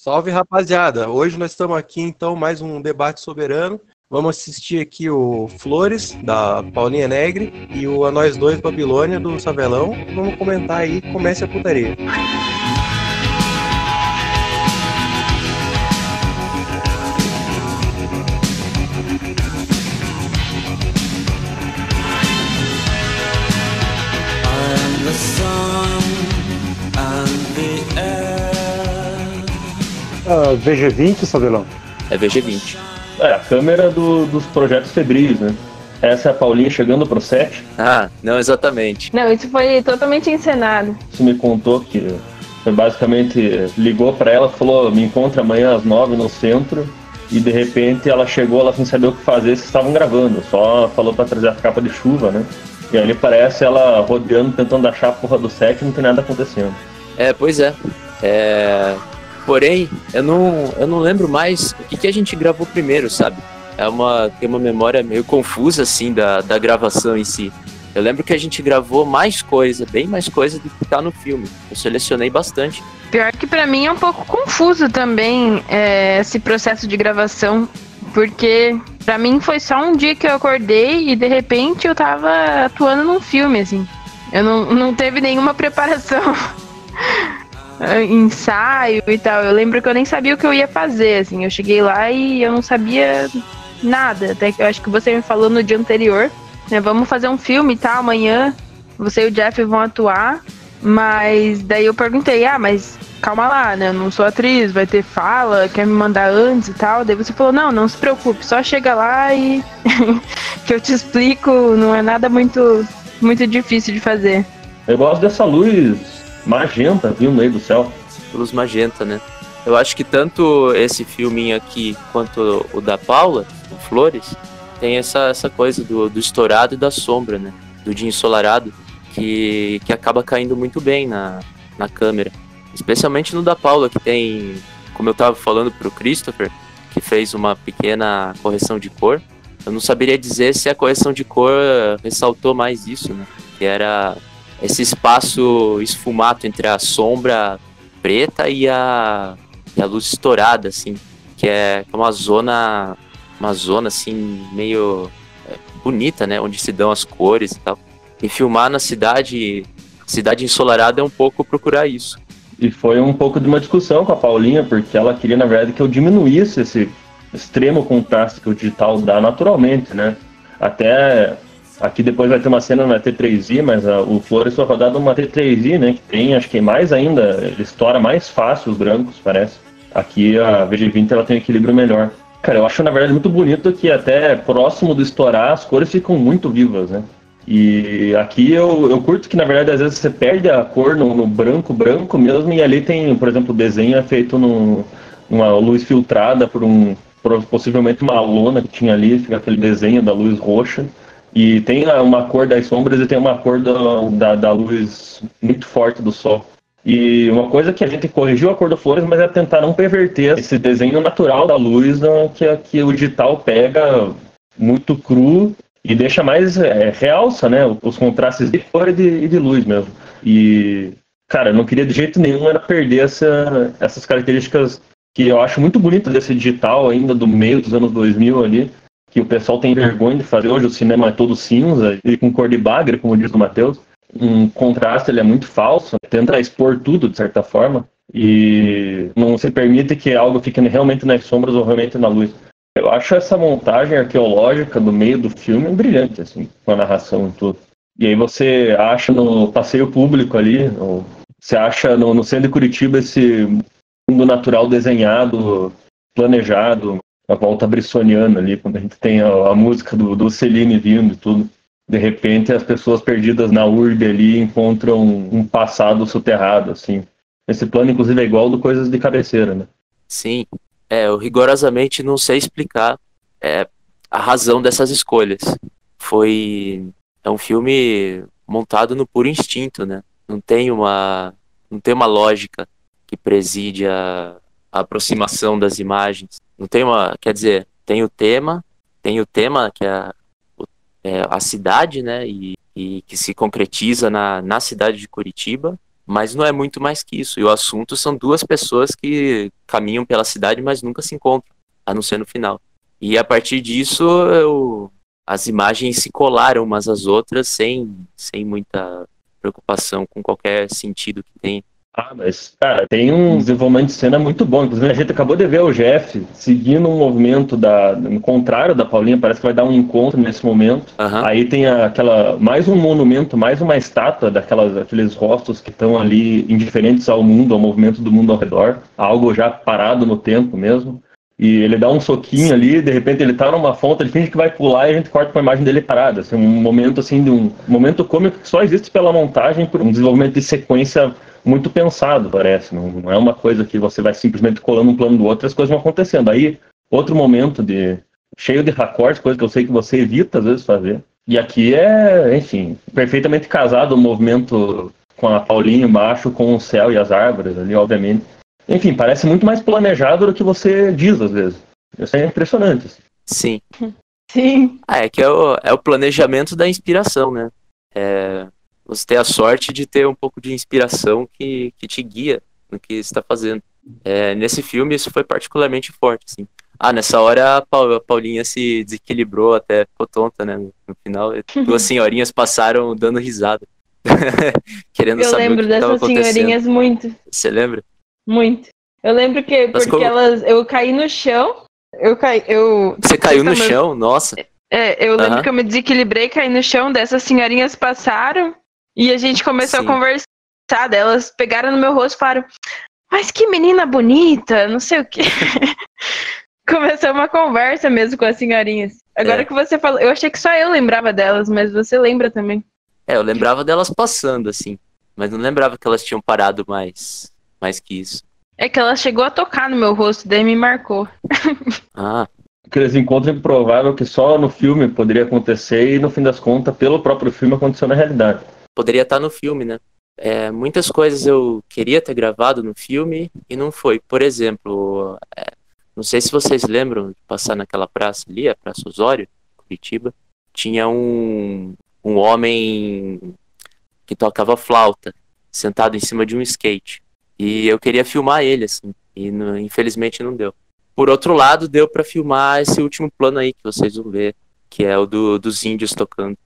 Salve, rapaziada! Hoje nós estamos aqui, então, mais um debate soberano. Vamos assistir aqui o Flores, da Paulinha Negri, e o A Nós Dois Babilônia, do Savelão. Vamos comentar aí, comece a putaria. VG20, Savelão? É VG20. É, a câmera dos projetos febris, né? Essa é a Paulinha chegando pro set. Ah, não exatamente. Não, isso foi totalmente encenado. Você me contou que você basicamente ligou pra ela, falou, me encontra amanhã às 9 no centro, e de repente ela chegou, ela sem saber o que fazer, vocês estavam gravando, só falou pra trazer a capa de chuva, né? E ali parece ela rodeando, tentando achar a porra do set e não tem nada acontecendo. Pois é. Porém, eu não lembro mais o que a gente gravou primeiro, sabe? Tem uma memória meio confusa, assim, da gravação em si. Eu lembro que a gente gravou mais coisa, bem mais coisa do que tá no filme. Eu selecionei bastante. Pior que pra mim é um pouco confuso também esse processo de gravação, porque pra mim foi só um dia que eu acordei e de repente eu tava atuando num filme, assim. Eu não teve nenhuma preparação. Ensaio e tal. Eu lembro que eu nem sabia o que eu ia fazer, assim. Eu cheguei lá e eu não sabia nada. Até que eu acho que você me falou no dia anterior, né? Vamos fazer um filme e tal, amanhã você e o Jeff vão atuar. Mas daí eu perguntei, mas calma lá, né? Eu não sou atriz, vai ter fala, quer me mandar antes e tal. Daí você falou, não se preocupe, só chega lá e que eu te explico, não é nada muito, muito difícil de fazer. Eu gosto dessa luz magenta vindo aí do céu. Luz magenta, né? Eu acho que tanto esse filminho aqui quanto o da Paula, o Flores, tem essa coisa do estourado e da sombra, né? Do dia ensolarado, que acaba caindo muito bem na câmera. Especialmente no da Paula, que tem, como eu tava falando pro Christopher, que fez uma pequena correção de cor. Eu não saberia dizer se a correção de cor ressaltou mais isso, né? Que era esse espaço esfumado entre a sombra preta e a luz estourada, assim, que é uma zona assim, meio bonita, né, onde se dão as cores e tal. E filmar na cidade ensolarada é um pouco procurar isso. E foi um pouco de uma discussão com a Paulinha, porque ela queria, na verdade, que eu diminuísse esse extremo contraste que o digital dá naturalmente, né? Até aqui depois vai ter uma cena na T3i, mas o Flores foi rodado uma T3i, né? Que tem, acho que mais ainda, ele estoura mais fácil os brancos, parece. Aqui a VG20 ela tem um equilíbrio melhor. Cara, eu acho na verdade muito bonito que até próximo do estourar as cores ficam muito vivas, né? E aqui eu curto que na verdade às vezes você perde a cor no branco mesmo, e ali tem, por exemplo, o desenho é feito numa luz filtrada por possivelmente uma lona que tinha ali, fica aquele desenho da luz roxa. E tem uma cor das sombras e tem uma cor da luz muito forte do sol. E uma coisa que a gente corrigiu a cor do Flores, mas é tentar não perverter esse desenho natural da luz, que o digital pega muito cru e deixa mais realça, né, os contrastes de cor e de luz mesmo. E, cara, eu não queria de jeito nenhum era perder essas características que eu acho muito bonito desse digital ainda do meio dos anos 2000 ali, que o pessoal tem vergonha de fazer. Hoje o cinema é todo cinza e com cor de bagre, como diz o Matheus. Um contraste, ele é muito falso, tenta expor tudo de certa forma e não se permite que algo fique realmente nas sombras ou realmente na luz. Eu acho essa montagem arqueológica do meio do filme brilhante, assim, com a narração e tudo. E aí você acha no passeio público ali, você acha no centro de Curitiba esse mundo natural desenhado, planejado, a volta brissoniana ali, quando a gente tem a música do Celine vindo e tudo. De repente, as pessoas perdidas na urbe ali encontram um passado soterrado, assim. Esse plano, inclusive, é igual ao do Coisas de Cabeceira, né? Sim, eu rigorosamente não sei explicar a razão dessas escolhas. É um filme montado no puro instinto, né? Não tem uma lógica que preside a aproximação das imagens. Não tem quer dizer, tem o tema que é a cidade, né, e que se concretiza na cidade de Curitiba, mas não é muito mais que isso. E o assunto são duas pessoas que caminham pela cidade, mas nunca se encontram, a não ser no final. E a partir disso, as imagens se colaram umas às outras sem muita preocupação com qualquer sentido que tenha. Mas, cara, tem um desenvolvimento de cena muito bom. Inclusive, a gente acabou de ver o Jeff seguindo um movimento no contrário da Paulinha, parece que vai dar um encontro nesse momento. Aham. Aí tem mais um monumento, mais uma estátua daqueles rostos que estão ali indiferentes ao mundo, ao movimento do mundo ao redor. Algo já parado no tempo mesmo. E ele dá um soquinho ali, de repente ele tá numa fonte, ele finge que vai pular e a gente corta com a imagem dele parada. Assim, um momento assim, um momento cômico que só existe pela montagem, por um desenvolvimento de sequência muito pensado, parece. Não é uma coisa que você vai simplesmente colando um plano do outro, as coisas vão acontecendo. Aí, outro momento cheio de raccords, coisa que eu sei que você evita às vezes fazer. E aqui enfim, perfeitamente casado o movimento com a Paulinha embaixo, com o céu e as árvores ali, obviamente. Enfim, parece muito mais planejado do que você diz às vezes. Isso é impressionante. Sim. Sim. É que é o planejamento da inspiração, né? Você ter a sorte de ter um pouco de inspiração que te guia no que você está fazendo. Nesse filme isso foi particularmente forte, assim. Nessa hora a Paulinha se desequilibrou, até ficou tonta, né? No final, duas senhorinhas passaram dando risada. Querendo Eu saber lembro o que estava dessas acontecendo. senhorinhas muito. Você lembra? Muito. Eu lembro que Mas porque eu caí no chão. Você caiu no chão? Nossa. Eu lembro Aham. que eu me desequilibrei, caí no chão, dessas senhorinhas passaram e a gente começou Sim. a conversar. Elas pegaram no meu rosto e falaram: mas que menina bonita, não sei o quê. Começou uma conversa mesmo com as senhorinhas. Agora que você falou, eu achei que só eu lembrava delas, mas você lembra também. Eu lembrava delas passando, assim. Mas não lembrava que elas tinham parado mais que isso. É que ela chegou a tocar no meu rosto, daí me marcou. Aqueles encontros improváveis que só no filme poderia acontecer e no fim das contas, pelo próprio filme, aconteceu na realidade. Poderia estar no filme, né? Muitas coisas eu queria ter gravado no filme e não foi. Por exemplo, não sei se vocês lembram de passar naquela praça ali, a Praça Osório, Curitiba. Tinha um homem que tocava flauta, sentado em cima de um skate. E eu queria filmar ele, assim, e infelizmente não deu. Por outro lado, deu pra filmar esse último plano aí que vocês vão ver, que é o dos índios tocando.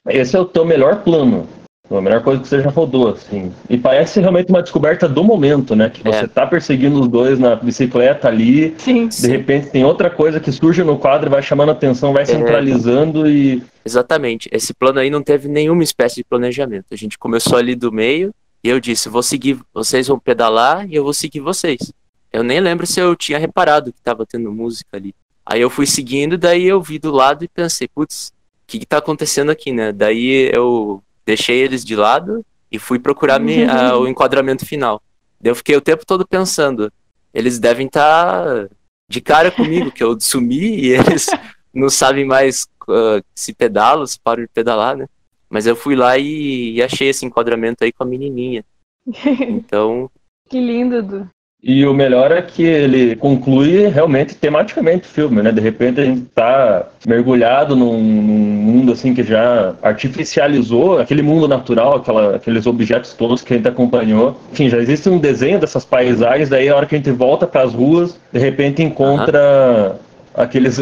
Esse é o teu melhor plano. A melhor coisa que você já rodou, assim. E parece realmente uma descoberta do momento, né? Que você tá perseguindo os dois na bicicleta ali. Sim. De repente tem outra coisa que surge no quadro, vai chamando a atenção, vai centralizando e... Exatamente. Esse plano aí não teve nenhuma espécie de planejamento. A gente começou ali do meio e eu disse, vou seguir, vocês vão pedalar e eu vou seguir vocês. Eu nem lembro se eu tinha reparado que tava tendo música ali. Aí eu fui seguindo, daí eu vi do lado e pensei, putz, o que tá acontecendo aqui, né? Daí eu deixei eles de lado e fui procurar o enquadramento final. Daí eu fiquei o tempo todo pensando, eles devem estar de cara comigo, que eu sumi e eles não sabem mais se pedalam, se param de pedalar, né? Mas eu fui lá e achei esse enquadramento aí com a menininha. Então... Que lindo, Du. E o melhor é que ele conclui realmente tematicamente o filme, né? De repente a gente tá mergulhado num mundo assim que já artificializou aquele mundo natural, aqueles objetos todos que a gente acompanhou. Enfim, já existe um desenho dessas paisagens, daí a hora que a gente volta para as ruas, de repente encontra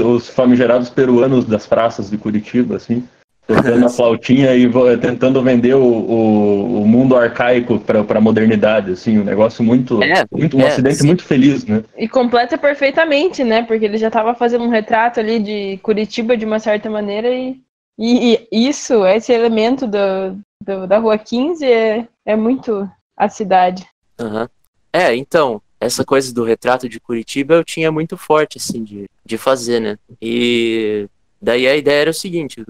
os famigerados peruanos das praças de Curitiba, assim. Tocando a flautinha e tentando vender o mundo arcaico para a modernidade, assim, um negócio um acidente muito feliz, né? E completa perfeitamente, né? Porque ele já estava fazendo um retrato ali de Curitiba de uma certa maneira e isso, esse elemento da Rua 15 é muito a cidade. Então, essa coisa do retrato de Curitiba eu tinha muito forte, assim, de fazer, né? E daí a ideia era o seguinte,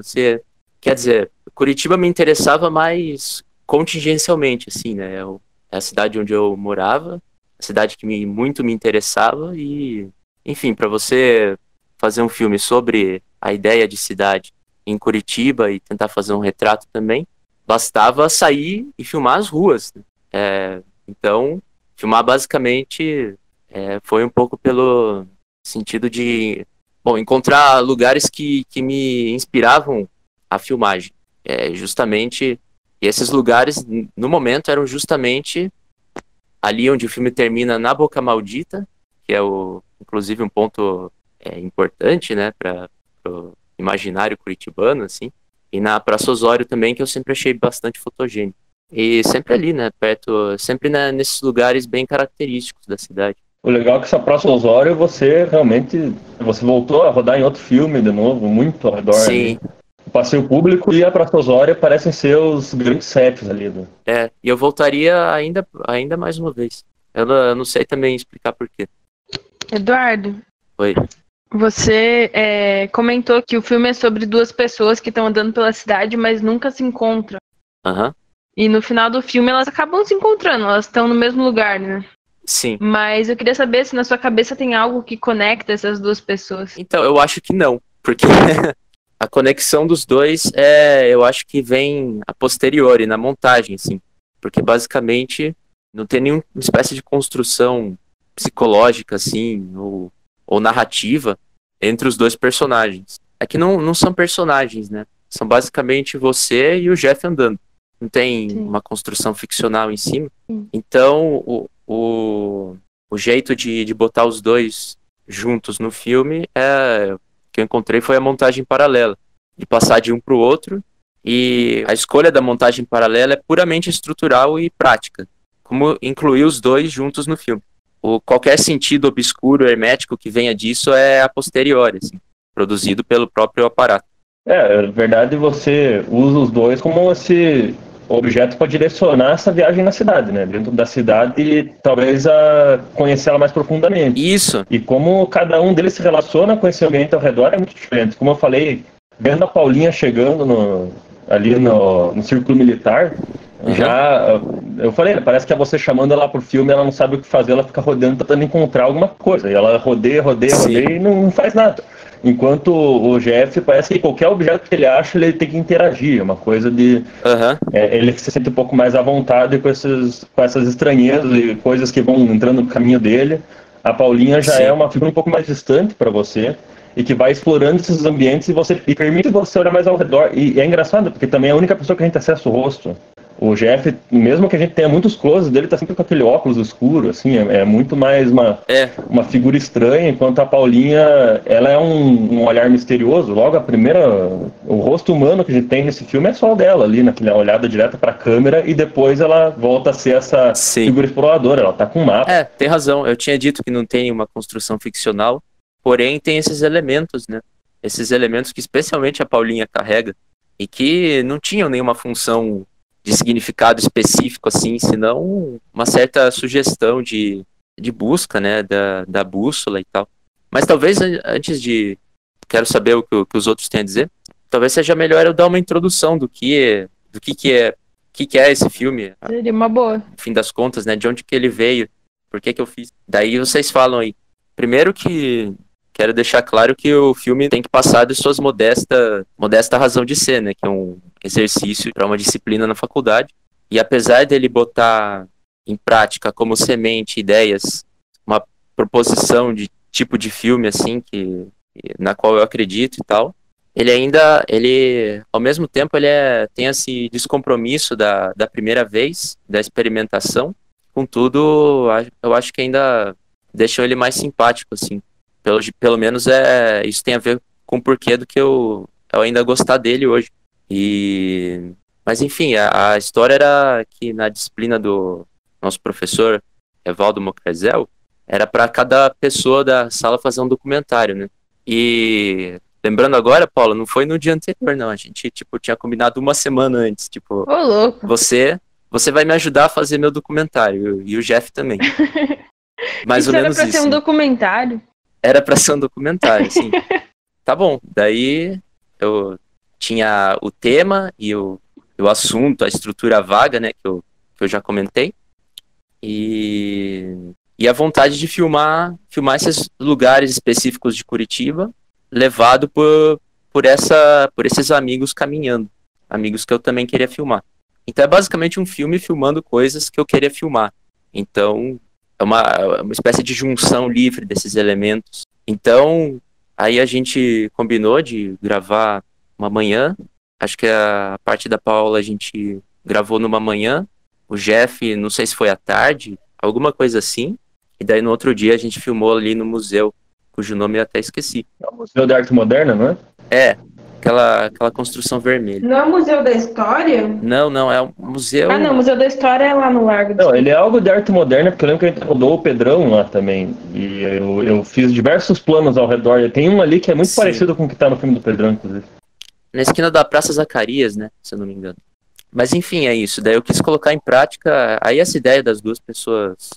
quer dizer, Curitiba me interessava mais contingencialmente, assim, né? É a cidade onde eu morava, a cidade que muito me interessava e, enfim, para você fazer um filme sobre a ideia de cidade em Curitiba e tentar fazer um retrato também, bastava sair e filmar as ruas, né? Então, filmar basicamente foi um pouco pelo sentido de, encontrar lugares que me inspiravam a filmagem. Justamente E esses lugares, no momento, eram justamente ali onde o filme termina, na Boca Maldita, que é inclusive um ponto importante, né, para o imaginário curitibano, assim, e na Praça Osório também, que eu sempre achei bastante fotogênico. E sempre ali, né, perto, sempre nesses lugares bem característicos da cidade. O legal é que essa Praça Osório, você voltou a rodar em outro filme de novo, muito ao redor. Sim. Ali. O Passeio Público e a Praça Osório parecem ser os grandes sets ali. E eu voltaria ainda mais uma vez. Eu não sei também explicar por quê. Eduardo. Oi. Você comentou que o filme é sobre duas pessoas que estão andando pela cidade, mas nunca se encontram. Aham. E no final do filme elas acabam se encontrando, elas estão no mesmo lugar, né? Sim. Mas eu queria saber se na sua cabeça tem algo que conecta essas duas pessoas. Então, eu acho que não, porque a conexão dos dois eu acho que vem a posteriori, na montagem, assim. Porque basicamente não tem nenhuma espécie de construção psicológica, assim, ou narrativa entre os dois personagens. É que não são personagens, né? São basicamente você e o Jeff andando. Não tem uma construção ficcional em cima. Então, o jeito de botar os dois juntos no filme que eu encontrei foi a montagem paralela. De passar de um para o outro. E a escolha da montagem paralela é puramente estrutural e prática. Como incluir os dois juntos no filme. Qualquer sentido obscuro, hermético que venha disso é a posteriori, assim, produzido pelo próprio aparato. Na verdade, você usa os dois como esse objeto para direcionar essa viagem na cidade, né? Dentro da cidade e talvez conhecer ela mais profundamente. Isso. E como cada um deles se relaciona com esse ambiente ao redor é muito diferente. Como eu falei, vendo a Paulinha chegando ali no círculo militar, eu falei, parece que é você chamando ela pro filme, ela não sabe o que fazer, ela fica rodando, tentando encontrar alguma coisa. E ela rodeia e não faz nada. Enquanto o Jeff, parece que qualquer objeto que ele acha, ele tem que interagir. É uma coisa de... ele se sente um pouco mais à vontade com essas estranhezas e coisas que vão entrando no caminho dele. A Paulinha já é uma figura um pouco mais distante para você e que vai explorando esses ambientes e permite você olhar mais ao redor. E é engraçado, porque também é a única pessoa que a gente acessa o rosto. O Jeff, mesmo que a gente tenha muitos closes dele, tá sempre com aquele óculos escuro, assim, é muito mais uma figura estranha, enquanto a Paulinha, ela é um olhar misterioso. Logo, o rosto humano que a gente tem nesse filme é só o dela, ali, naquela olhada direta pra câmera, e depois ela volta a ser essa figura exploradora, ela tá com um mapa. Tem razão, eu tinha dito que não tem uma construção ficcional, porém tem esses elementos, né? Esses elementos que especialmente a Paulinha carrega, e que não tinham nenhuma função de significado específico, assim, senão uma certa sugestão de busca, né, da bússola e tal. Mas talvez antes quero saber o que os outros têm a dizer, talvez seja melhor eu dar uma introdução do que é esse filme. Seria uma boa. No fim das contas, né, de onde que ele veio, por que eu fiz. Daí vocês falam aí. Primeiro que quero deixar claro que o filme tem que passar de suas modesta razão de ser, né, que é um exercício para uma disciplina na faculdade. E apesar dele botar em prática como semente ideias, uma proposição de tipo de filme assim na qual eu acredito e tal, ele ao mesmo tempo tem esse descompromisso da primeira vez, da experimentação. Contudo, eu acho que ainda deixam ele mais simpático, assim. Pelo menos isso tem a ver com o porquê do que eu ainda gostar dele hoje. Mas enfim, a história era que na disciplina do nosso professor Evaldo Mocrezel, era para cada pessoa da sala fazer um documentário, né? E lembrando agora, Paula, não foi no dia anterior, não. A gente tinha combinado uma semana antes. Ô, louco. Você vai me ajudar a fazer meu documentário, e o Jeff também. Mais ou menos isso. Era pra ser um documentário? Era pra ser um documentário, sim. Tá bom, daí eu tinha o tema e o assunto, a estrutura vaga, né, que eu já comentei. E a vontade de filmar esses lugares específicos de Curitiba, levado por esses amigos caminhando. Amigos que eu também queria filmar. Então é basicamente um filme filmando coisas que eu queria filmar. Então é uma espécie de junção livre desses elementos. Então, aí a gente combinou de gravar uma manhã. Acho que a parte da Paula a gente gravou numa manhã, o Jeff, não sei se foi à tarde, alguma coisa assim, e daí no outro dia a gente filmou ali no museu, cujo nome eu até esqueci. É o Museu de Arte Moderna, não é? É, aquela construção vermelha. Não é o Museu da História? Não, é um museu... Ah, não, o Museu da História é lá no Largo do Não, ele é algo de arte moderna, porque eu lembro que a gente rodou o Pedrão lá também. E eu fiz diversos planos ao redor. E tem um ali que é muito Sim. parecido com o que tá no filme do Pedrão, inclusive. Na esquina da Praça Zacarias, né, se eu não me engano. Mas enfim, é isso. Daí eu quis colocar em prática, aí essa ideia das duas pessoas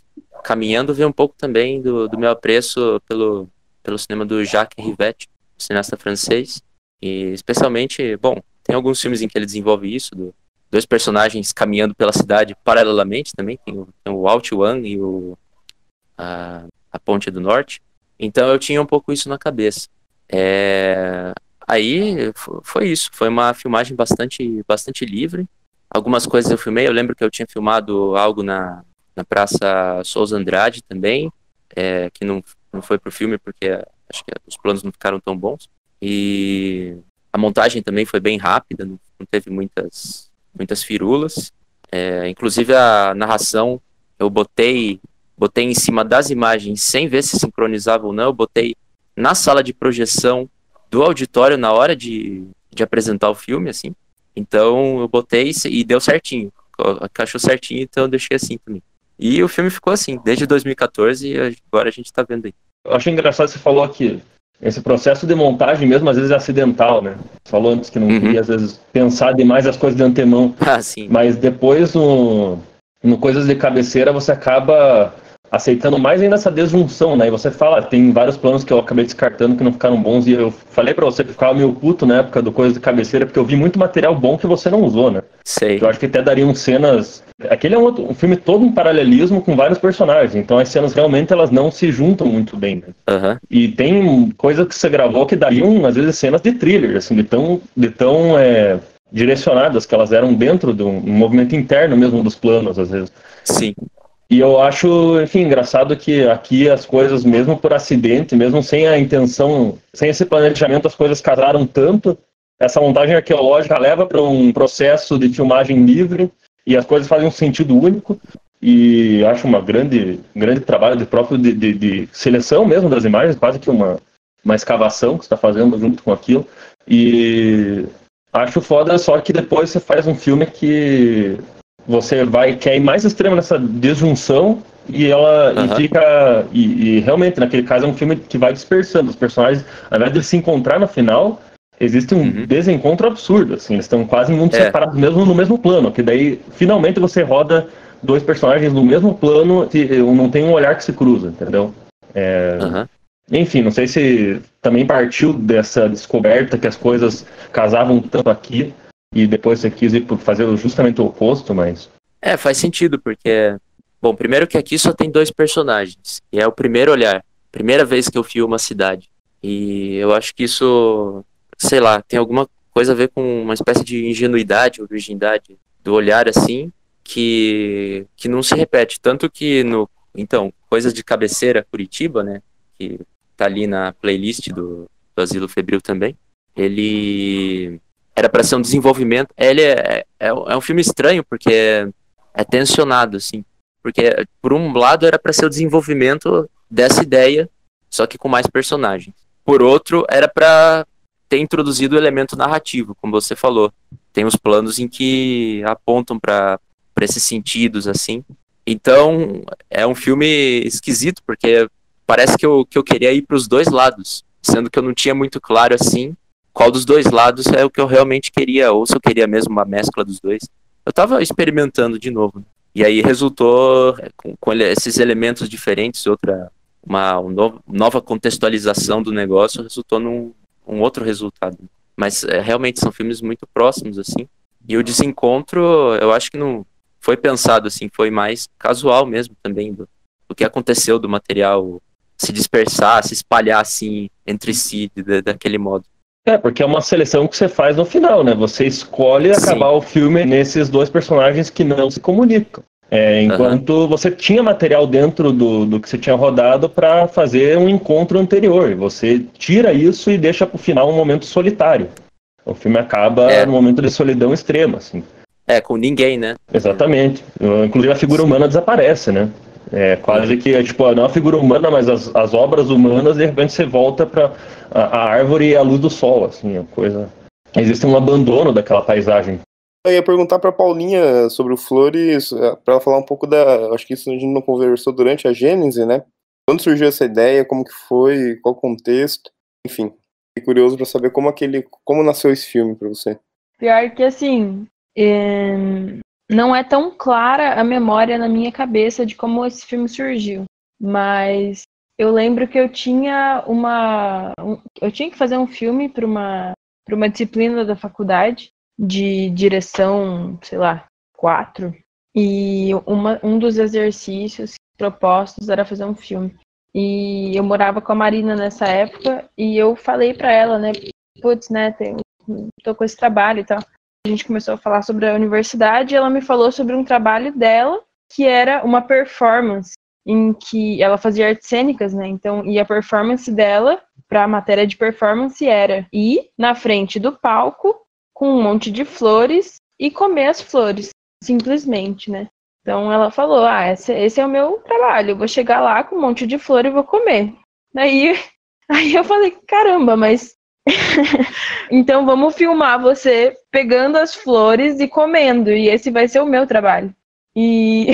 caminhando veio um pouco também do meu apreço pelo cinema do Jacques Rivette, cineasta francês. E especialmente, bom, tem alguns filmes em que ele desenvolve isso, dois personagens caminhando pela cidade paralelamente também, tem o Alt One e a Ponte do Norte. Então eu tinha um pouco isso na cabeça. Aí foi isso, foi uma filmagem bastante livre. Algumas coisas eu filmei, eu lembro que eu tinha filmado algo na Praça Souza Andrade também, que não foi pro filme porque acho que os planos não ficaram tão bons. E a montagem também foi bem rápida, não teve muitas firulas. Inclusive a narração eu botei em cima das imagens sem ver se sincronizava ou não, eu botei na sala de projeção do auditório na hora de apresentar o filme, assim. Então eu botei e deu certinho, encaixou certinho, então eu deixei assim também. E o filme ficou assim, desde 2014 e agora a gente tá vendo aí. Eu acho engraçado que você falou que esse processo de montagem mesmo às vezes é acidental, né? Você falou antes que não queria às vezes pensar demais as coisas de antemão. Ah, sim. Mas depois no Coisas de Cabeceira você acaba aceitando mais ainda essa desjunção, né? E você fala, tem vários planos que eu acabei descartando que não ficaram bons, e eu falei pra você que ficava meio puto na época do Coisas de Cabeceira, porque eu vi muito material bom que você não usou, né? Sei. Eu acho que até dariam cenas... Aquele é um filme todo um paralelismo com vários personagens, então as cenas realmente elas não se juntam muito bem, né? Uhum. E tem coisas que você gravou que dariam, às vezes, cenas de thriller, assim, de tão direcionadas que elas eram dentro de um movimento interno mesmo dos planos, às vezes. Sim. E eu acho, enfim, engraçado que aqui as coisas, mesmo por acidente, mesmo sem a intenção, sem esse planejamento, as coisas casaram tanto. Essa montagem arqueológica leva para um processo de filmagem livre e as coisas fazem um sentido único. E acho uma grande trabalho de seleção mesmo das imagens, quase que uma escavação que você está fazendo junto com aquilo. E acho foda, só que depois você faz um filme que você quer ir mais extremo nessa desjunção e ela fica. E realmente, naquele caso, é um filme que vai dispersando os personagens. Ao invés de eles se encontrar no final, existe um desencontro absurdo. Assim, eles estão quase muito separados mesmo no mesmo plano. Que daí, finalmente, você roda dois personagens no mesmo plano e não tem um olhar que se cruza, entendeu? Enfim, não sei se também partiu dessa descoberta que as coisas casavam tanto aqui. E depois você quis ir fazer justamente o oposto, mas... Faz sentido, porque... Bom, primeiro que aqui só tem dois personagens. E é o primeiro olhar. Primeira vez que eu filmo uma cidade. E eu acho que isso, sei lá, tem alguma coisa a ver com uma espécie de ingenuidade ou virgindade do olhar, assim, que não se repete. Tanto que Então, Coisas de Cabeceira, Curitiba, né? Que tá ali na playlist do Asilo Febril também. Ele... Era para ser um desenvolvimento. Ele é um filme estranho, porque é tensionado, assim. Porque, por um lado, era para ser o desenvolvimento dessa ideia, só que com mais personagens. Por outro, era para ter introduzido o elemento narrativo, como você falou. Tem os planos em que apontam para esses sentidos, assim. Então, é um filme esquisito, porque parece que eu queria ir para os dois lados, sendo que eu não tinha muito claro, assim, qual dos dois lados é o que eu realmente queria, ou se eu queria mesmo uma mescla dos dois. Eu tava experimentando de novo. E aí resultou, com esses elementos diferentes, uma nova contextualização do negócio, resultou num outro resultado. Mas realmente são filmes muito próximos, assim. E o desencontro, eu acho que não foi pensado, assim, foi mais casual mesmo também, do que aconteceu do material se dispersar, se espalhar, assim, entre si, daquele modo. Porque é uma seleção que você faz no final, né? Você escolhe acabar o filme nesses dois personagens que não se comunicam. Enquanto você tinha material dentro do que você tinha rodado para fazer um encontro anterior. Você tira isso e deixa pro final um momento solitário. O filme acaba num momento de solidão extrema, assim. Com ninguém, né? Exatamente. Inclusive a figura humana desaparece, né? É quase que, tipo, não a figura humana, mas as obras humanas, de repente você volta para a árvore e a luz do sol, assim, a coisa... Existe um abandono daquela paisagem. Eu ia perguntar para Paulinha sobre o Flores, para ela falar um pouco da... Acho que isso a gente não conversou durante a Gênese, né? Quando surgiu essa ideia, como que foi, qual o contexto, enfim. Fiquei curioso para saber como nasceu esse filme para você. Pior que, assim, não é tão clara a memória na minha cabeça de como esse filme surgiu. Mas eu lembro que eu tinha que fazer um filme para uma disciplina da faculdade de direção, sei lá, 4. E um dos exercícios propostos era fazer um filme. E eu morava com a Marina nessa época e eu falei pra ela, né, putz, né, tô com esse trabalho e tal. A gente começou a falar sobre a universidade e ela me falou sobre um trabalho dela que era uma performance em que ela fazia artes cênicas, né, então, e a performance dela pra matéria de performance era ir na frente do palco com um monte de flores e comer as flores, simplesmente, né. Então ela falou, esse é o meu trabalho, eu vou chegar lá com um monte de flor e vou comer. Aí eu falei, caramba, mas então vamos filmar você pegando as flores e comendo, e esse vai ser o meu trabalho. E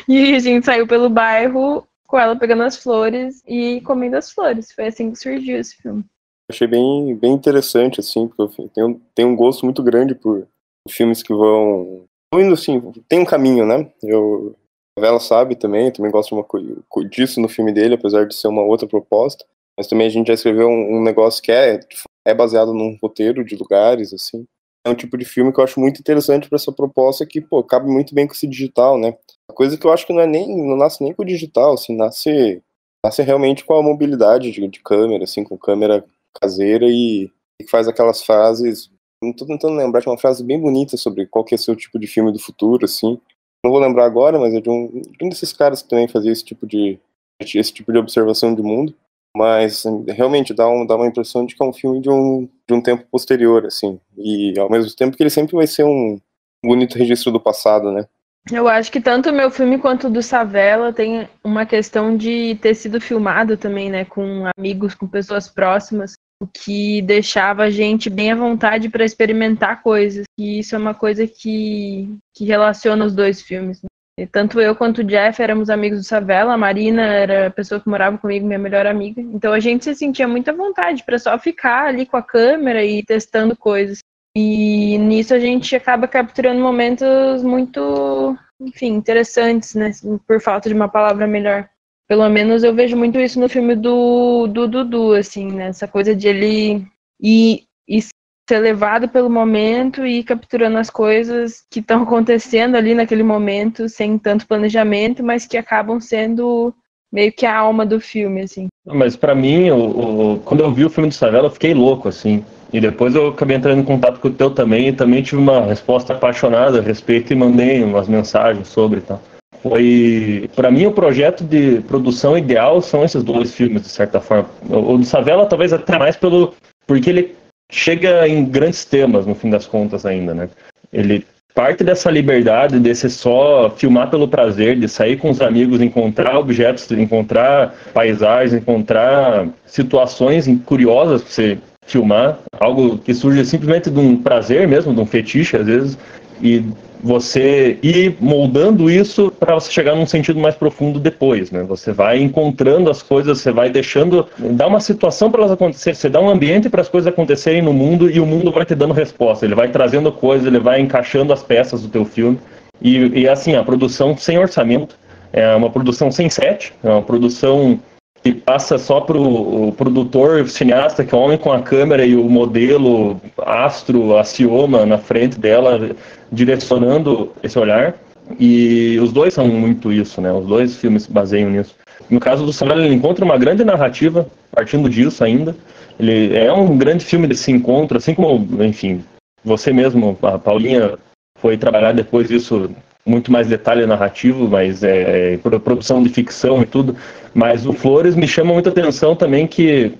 a gente saiu pelo bairro com ela pegando as flores e comendo as flores. Foi assim que surgiu esse filme. Achei bem, bem interessante, assim, porque eu tenho um gosto muito grande por filmes que vão indo, assim, tem um caminho, né? A Vela sabe também gosto disso no filme dele, apesar de ser uma outra proposta. Mas também a gente já escreveu um negócio que é baseado num roteiro de lugares, assim. É um tipo de filme que eu acho muito interessante para essa proposta que, pô, cabe muito bem com esse digital, né? A coisa que eu acho que não nasce nem com o digital, assim, nasce realmente com a mobilidade de câmera, assim, com câmera caseira e que faz aquelas frases. Não tô tentando lembrar de uma frase bem bonita sobre qual que é o seu tipo de filme do futuro, assim. Não vou lembrar agora, mas é de um desses caras que também fazia esse tipo de observação de mundo. Mas realmente dá uma impressão de que é um filme de um tempo posterior, assim. E ao mesmo tempo que ele sempre vai ser um bonito registro do passado, né? Eu acho que tanto o meu filme quanto o do Savela tem uma questão de ter sido filmado também, né? Com amigos, com pessoas próximas. O que deixava a gente bem à vontade para experimentar coisas. E isso é uma coisa que relaciona os dois filmes. Né? E tanto eu quanto o Jeff éramos amigos do Savela, a Marina era a pessoa que morava comigo, minha melhor amiga. Então a gente se sentia muito à vontade para só ficar ali com a câmera e testando coisas. E nisso a gente acaba capturando momentos muito, enfim, interessantes, né? Por falta de uma palavra melhor. Pelo menos eu vejo muito isso no filme do Dudu, assim, né? Essa coisa de ele ir ser levado pelo momento e ir capturando as coisas que estão acontecendo ali naquele momento, sem tanto planejamento, mas que acabam sendo meio que a alma do filme, assim. Mas pra mim, quando eu vi o filme do Savela, eu fiquei louco, assim. E depois eu acabei entrando em contato com o teu também, e também tive uma resposta apaixonada a respeito e mandei umas mensagens sobre e tal. Para mim, o projeto de produção ideal são esses dois filmes, de certa forma. O do Savela, talvez até mais porque ele chega em grandes temas, no fim das contas, ainda, né? Ele parte dessa liberdade, desse só filmar pelo prazer, de sair com os amigos, encontrar objetos, encontrar paisagens, encontrar situações curiosas para você filmar, algo que surge simplesmente de um prazer mesmo, de um fetiche, às vezes, e você ir moldando isso para você chegar num sentido mais profundo depois, né? Você vai encontrando as coisas, você vai dá uma situação para elas acontecerem, você dá um ambiente para as coisas acontecerem no mundo e o mundo vai te dando resposta, ele vai trazendo coisas, ele vai encaixando as peças do teu filme e assim, a produção sem orçamento, é uma produção sem set, é uma produção que passa só pro produtor cineasta, que é o homem com a câmera e o modelo astro, axioma na frente dela, direcionando esse olhar. E os dois são muito isso, né? Os dois filmes se baseiam nisso. No caso do Savela, ele encontra uma grande narrativa, partindo disso ainda. Ele é um grande filme desse encontro, assim como, enfim, você mesmo, a Paulinha, foi trabalhar depois disso, muito mais detalhe narrativo, mas produção de ficção e tudo. Mas o Flores me chama muita atenção também que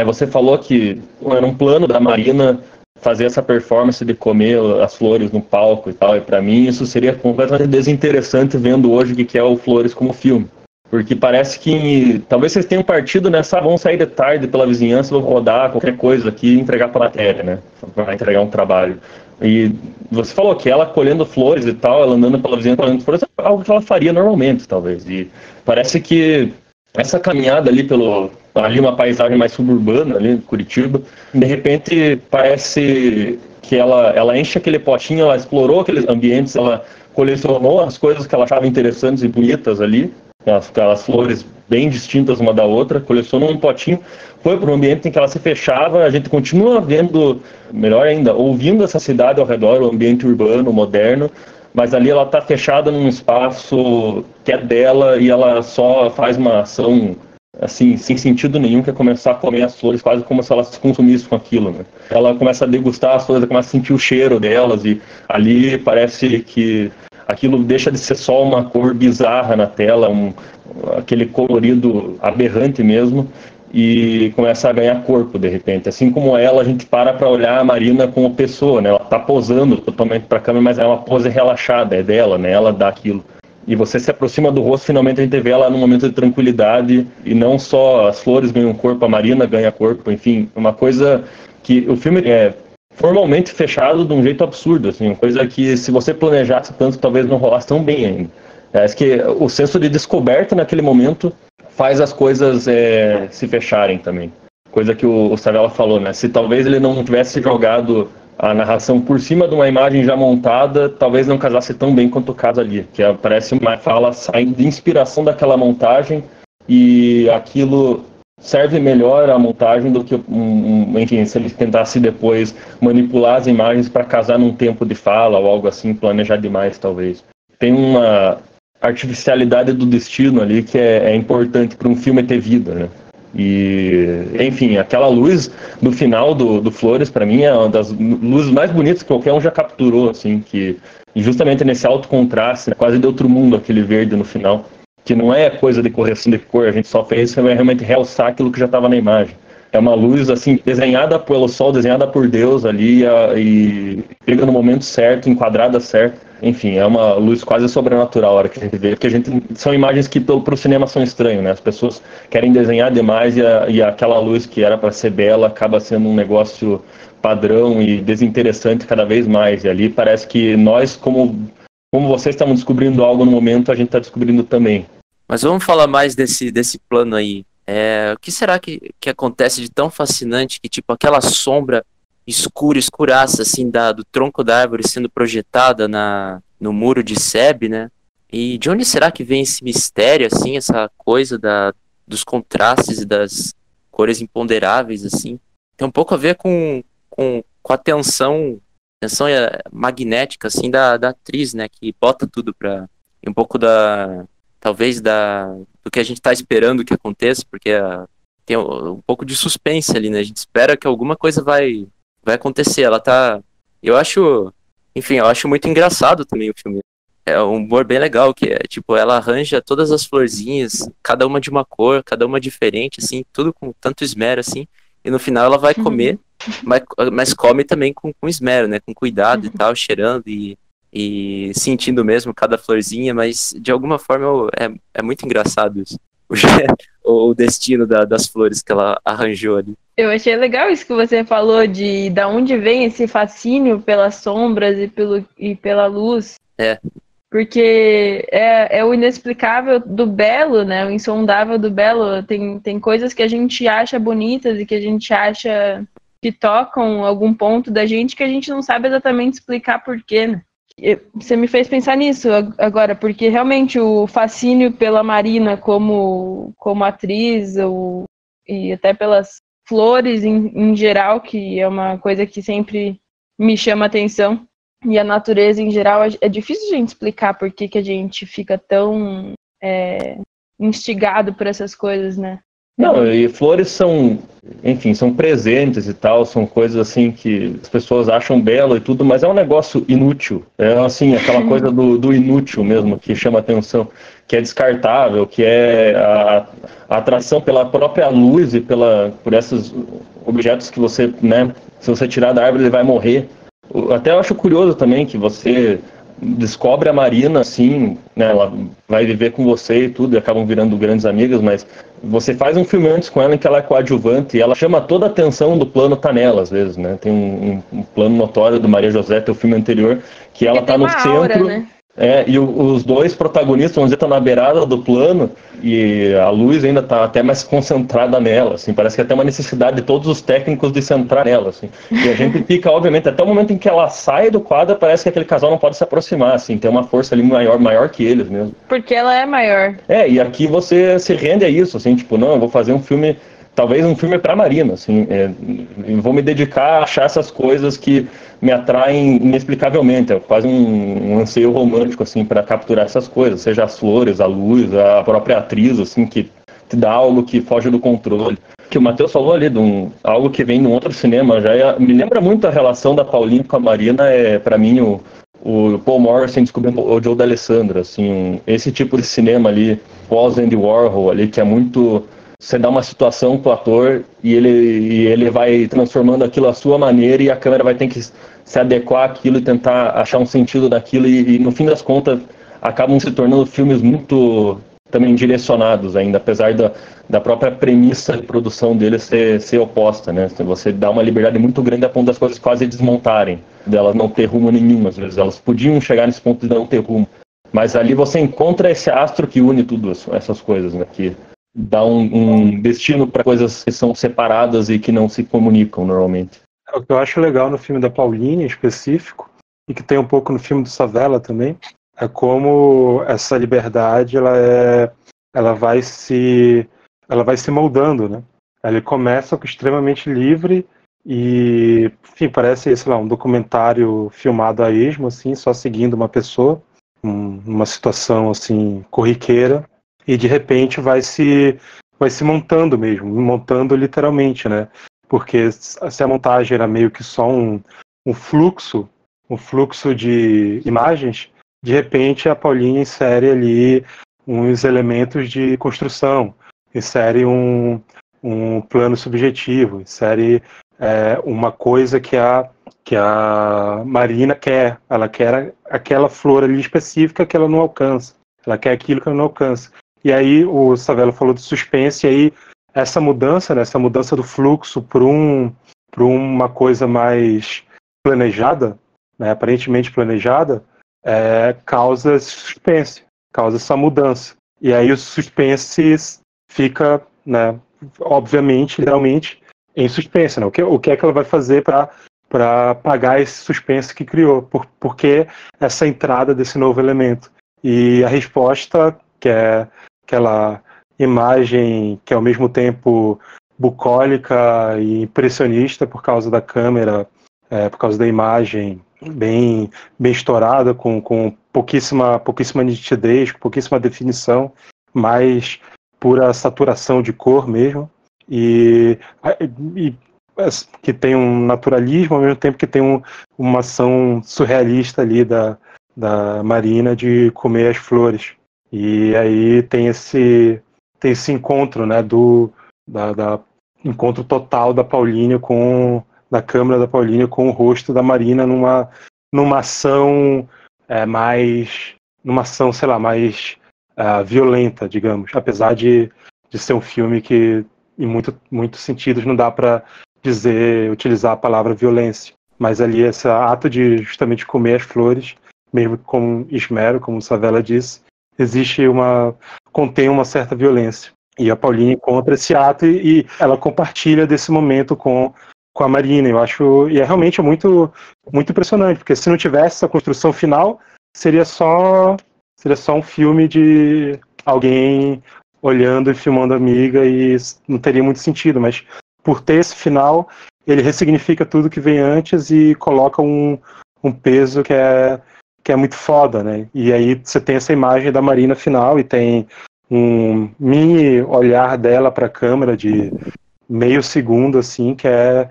você falou que era um plano da Marina fazer essa performance de comer as flores no palco e tal. E pra mim isso seria completamente desinteressante vendo hoje o que é o Flores como filme. Porque parece que talvez vocês tenham partido nessa, vão sair de tarde pela vizinhança, vão rodar qualquer coisa aqui e entregar pra matéria, né? Pra entregar um trabalho. E você falou que ela colhendo flores e tal, ela andando pela vizinhança colhendo flores, é algo que ela faria normalmente, talvez. E parece que essa caminhada ali ali uma paisagem mais suburbana, ali em Curitiba, de repente parece que ela enche aquele potinho, ela explorou aqueles ambientes, ela colecionou as coisas que ela achava interessantes e bonitas ali, aquelas flores bem distintas uma da outra, colecionou um potinho, foi para um ambiente em que ela se fechava, a gente continua vendo, melhor ainda, ouvindo essa cidade ao redor, o ambiente urbano, moderno, mas ali ela está fechada num espaço que é dela e ela só faz uma ação assim, sem sentido nenhum, que é começar a comer as flores quase como se ela se consumisse com aquilo, né? Ela começa a degustar as flores, começa a sentir o cheiro delas e ali parece que aquilo deixa de ser só uma cor bizarra na tela, aquele colorido aberrante mesmo, e começa a ganhar corpo de repente. Assim como ela, a gente para olhar a Marina como pessoa, né? Ela tá posando totalmente para a câmera, mas é uma pose relaxada, é dela, né? Ela dá aquilo. E você se aproxima do rosto, finalmente a gente vê ela num momento de tranquilidade, e não só as flores ganham corpo, a Marina ganha corpo, enfim, uma coisa que o filme é formalmente fechado de um jeito absurdo, assim, uma coisa que se você planejasse tanto, talvez não rolasse tão bem ainda. Acho que o senso de descoberta naquele momento faz as coisas se fecharem também. Coisa que o Savella falou, né? Se talvez ele não tivesse jogado a narração por cima de uma imagem já montada, talvez não casasse tão bem quanto casa ali, que parece uma fala saindo de inspiração daquela montagem e aquilo serve melhor a montagem do que, enfim, se ele tentasse depois manipular as imagens para casar num tempo de fala ou algo assim, planejar demais, talvez. Tem uma artificialidade do destino ali que é importante para um filme ter vida, né? E, enfim, aquela luz do final do Flores, para mim, é uma das luzes mais bonitas que qualquer um já capturou, assim, que justamente nesse alto contraste, né, quase de outro mundo aquele verde no final, que não é coisa de correção de cor, a gente só fez realmente realçar aquilo que já estava na imagem. É uma luz, assim, desenhada pelo sol, desenhada por Deus ali, e pega no momento certo, enquadrada certo. Enfim, é uma luz quase sobrenatural a hora que a gente vê, porque são imagens que pro cinema são estranhas, né? As pessoas querem desenhar demais e aquela luz que era para ser bela acaba sendo um negócio padrão e desinteressante cada vez mais. E ali parece que nós, como vocês estavam descobrindo algo no momento, a gente está descobrindo também. Mas vamos falar mais desse plano aí. O que será que acontece de tão fascinante que, tipo, aquela sombra escuraça, assim, do tronco da árvore sendo projetada no muro de Seb, né? E de onde será que vem esse mistério, assim, essa coisa dos contrastes e das cores imponderáveis, assim? Tem um pouco a ver com a tensão magnética, assim, da atriz, né? Que bota tudo e um pouco talvez do que a gente tá esperando que aconteça, porque tem um pouco de suspense ali, né? A gente espera que alguma coisa vai acontecer. Ela tá... Eu acho muito engraçado também o filme. É um humor bem legal, que é, tipo, ela arranja todas as florzinhas, cada uma de uma cor, cada uma diferente, assim, tudo com tanto esmero, assim, e no final ela vai comer, mas come também com esmero, né? Com cuidado e tal, cheirando e sentindo mesmo cada florzinha, mas de alguma forma é muito engraçado isso. O destino das flores que ela arranjou ali. Eu achei legal isso que você falou de da onde vem esse fascínio pelas sombras e pela luz. Porque é o inexplicável do belo, né? O insondável do belo. Tem coisas que a gente acha bonitas e que a gente acha que tocam algum ponto da gente que a gente não sabe exatamente explicar porquê, né? Você me fez pensar nisso agora, porque realmente o fascínio pela Marina como atriz e até pelas flores em geral, que é uma coisa que sempre me chama atenção, e a natureza em geral, é difícil de a gente explicar por que a gente fica tão instigado por essas coisas, né? Não, e flores são presentes e tal, são coisas assim que as pessoas acham belo e tudo, mas é um negócio inútil. É assim, aquela coisa do inútil mesmo, que chama atenção, que é descartável, que é a atração pela própria luz e por esses objetos que você, né, se você tirar da árvore ele vai morrer. Até eu acho curioso também que você descobre a Marina, assim, né, ela vai viver com você e tudo, e acabam virando grandes amigas, mas você faz um filme antes com ela em que ela é coadjuvante, e ela chama toda a atenção do plano tá nela, às vezes, né, tem um plano notório do Maria José, teu filme anterior, que ela tá no centro, aura, né? E os dois protagonistas, vamos dizer, estão na beirada do plano e a luz ainda está até mais concentrada nela, assim, parece que é até uma necessidade de todos os técnicos de centrar nela, assim. E a gente fica, obviamente, até o momento em que ela sai do quadro, parece que aquele casal não pode se aproximar, assim, tem uma força ali maior que eles mesmo. Porque ela é maior. E aqui você se rende a isso, assim, tipo, não, eu vou fazer um filme, talvez um filme pra Marina, assim, vou me dedicar a achar essas coisas que me atraem inexplicavelmente, é quase um anseio romântico, assim, para capturar essas coisas, seja as flores, a luz, a própria atriz, assim, que te dá algo que foge do controle. Que o Matheus falou ali, algo que vem de um outro cinema, me lembra muito a relação da Pauline com a Marina, para mim, o Paul Morrison descobrindo o Joe D'Alessandro, assim, esse tipo de cinema ali, pós-Andy Warhol ali, que é muito... Você dá uma situação pro ator e ele vai transformando aquilo à sua maneira e a câmera vai ter que se adequar àquilo e tentar achar um sentido daquilo e no fim das contas acabam se tornando filmes muito também direcionados ainda, apesar da própria premissa de produção deles ser oposta, né? Você dá uma liberdade muito grande a ponto das coisas quase desmontarem, delas não ter rumo nenhum, às vezes elas podiam chegar nesse ponto de não ter rumo, mas ali você encontra esse astro que une tudo essas coisas, né? Que dá um destino para coisas que são separadas e que não se comunicam normalmente. O que eu acho legal no filme da Pauline em específico, e que tem um pouco no filme do Savella também, é como essa liberdade ela vai se moldando, né? Ele começa extremamente livre e, enfim, parece, sei lá, um documentário filmado a esmo, assim, só seguindo uma pessoa, uma situação assim corriqueira. E de repente vai se montando mesmo, montando literalmente, né? Porque se a montagem era meio que só um fluxo de imagens, de repente a Paulinha insere ali uns elementos de construção, insere um plano subjetivo, insere uma coisa que a Marina quer. Ela quer aquela flor ali específica que ela não alcança. Ela quer aquilo que ela não alcança. E aí o Savella falou de suspense, e aí essa mudança, né, essa mudança do fluxo para uma coisa mais planejada, né, aparentemente planejada, causa suspense, causa essa mudança. E aí o suspense fica, né, obviamente, realmente, em suspense. Né? O que é que ela vai fazer para pagar esse suspense que criou? Por que essa entrada desse novo elemento? E a resposta, que é aquela imagem que é ao mesmo tempo bucólica e impressionista por causa da câmera, por causa da imagem bem estourada, com pouquíssima nitidez, com pouquíssima definição, mais pura saturação de cor mesmo, e que tem um naturalismo ao mesmo tempo que tem uma ação surrealista ali da Marina de comer as flores. E aí tem esse encontro, né, encontro total da Pauline da câmera da Pauline com o rosto da Marina numa ação sei lá, mais violenta, digamos, apesar de ser um filme que em muitos sentidos não dá para utilizar a palavra violência, mas ali esse ato de justamente comer as flores, mesmo com esmero, como o Savella disse, contém uma certa violência. E a Pauline encontra esse ato e ela compartilha desse momento com a Marina. Eu acho, e é realmente muito, muito impressionante, porque se não tivesse essa construção final, seria só um filme de alguém olhando e filmando a amiga e não teria muito sentido, mas por ter esse final, ele ressignifica tudo que vem antes e coloca um peso que é muito foda, né? E aí você tem essa imagem da Marina final e tem um mini olhar dela para a câmera de meio segundo, assim, que é,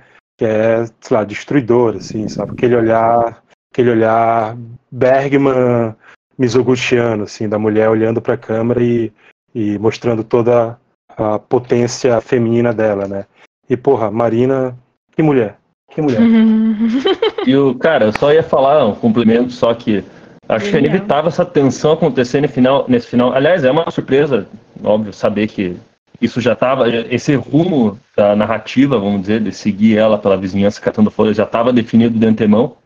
sei lá, destruidor, assim, sabe? Aquele olhar Bergman misogustiano, assim, da mulher olhando para a câmera e mostrando toda a potência feminina dela, né? E, porra, Marina, que mulher. Que mulher. E cara, eu só ia falar um complemento, só que acho que é inevitável essa tensão acontecer nesse final. Aliás, é uma surpresa, óbvio, saber que isso já estava, esse rumo da narrativa, vamos dizer, de seguir ela pela vizinhança catando folhas, já estava definido de antemão,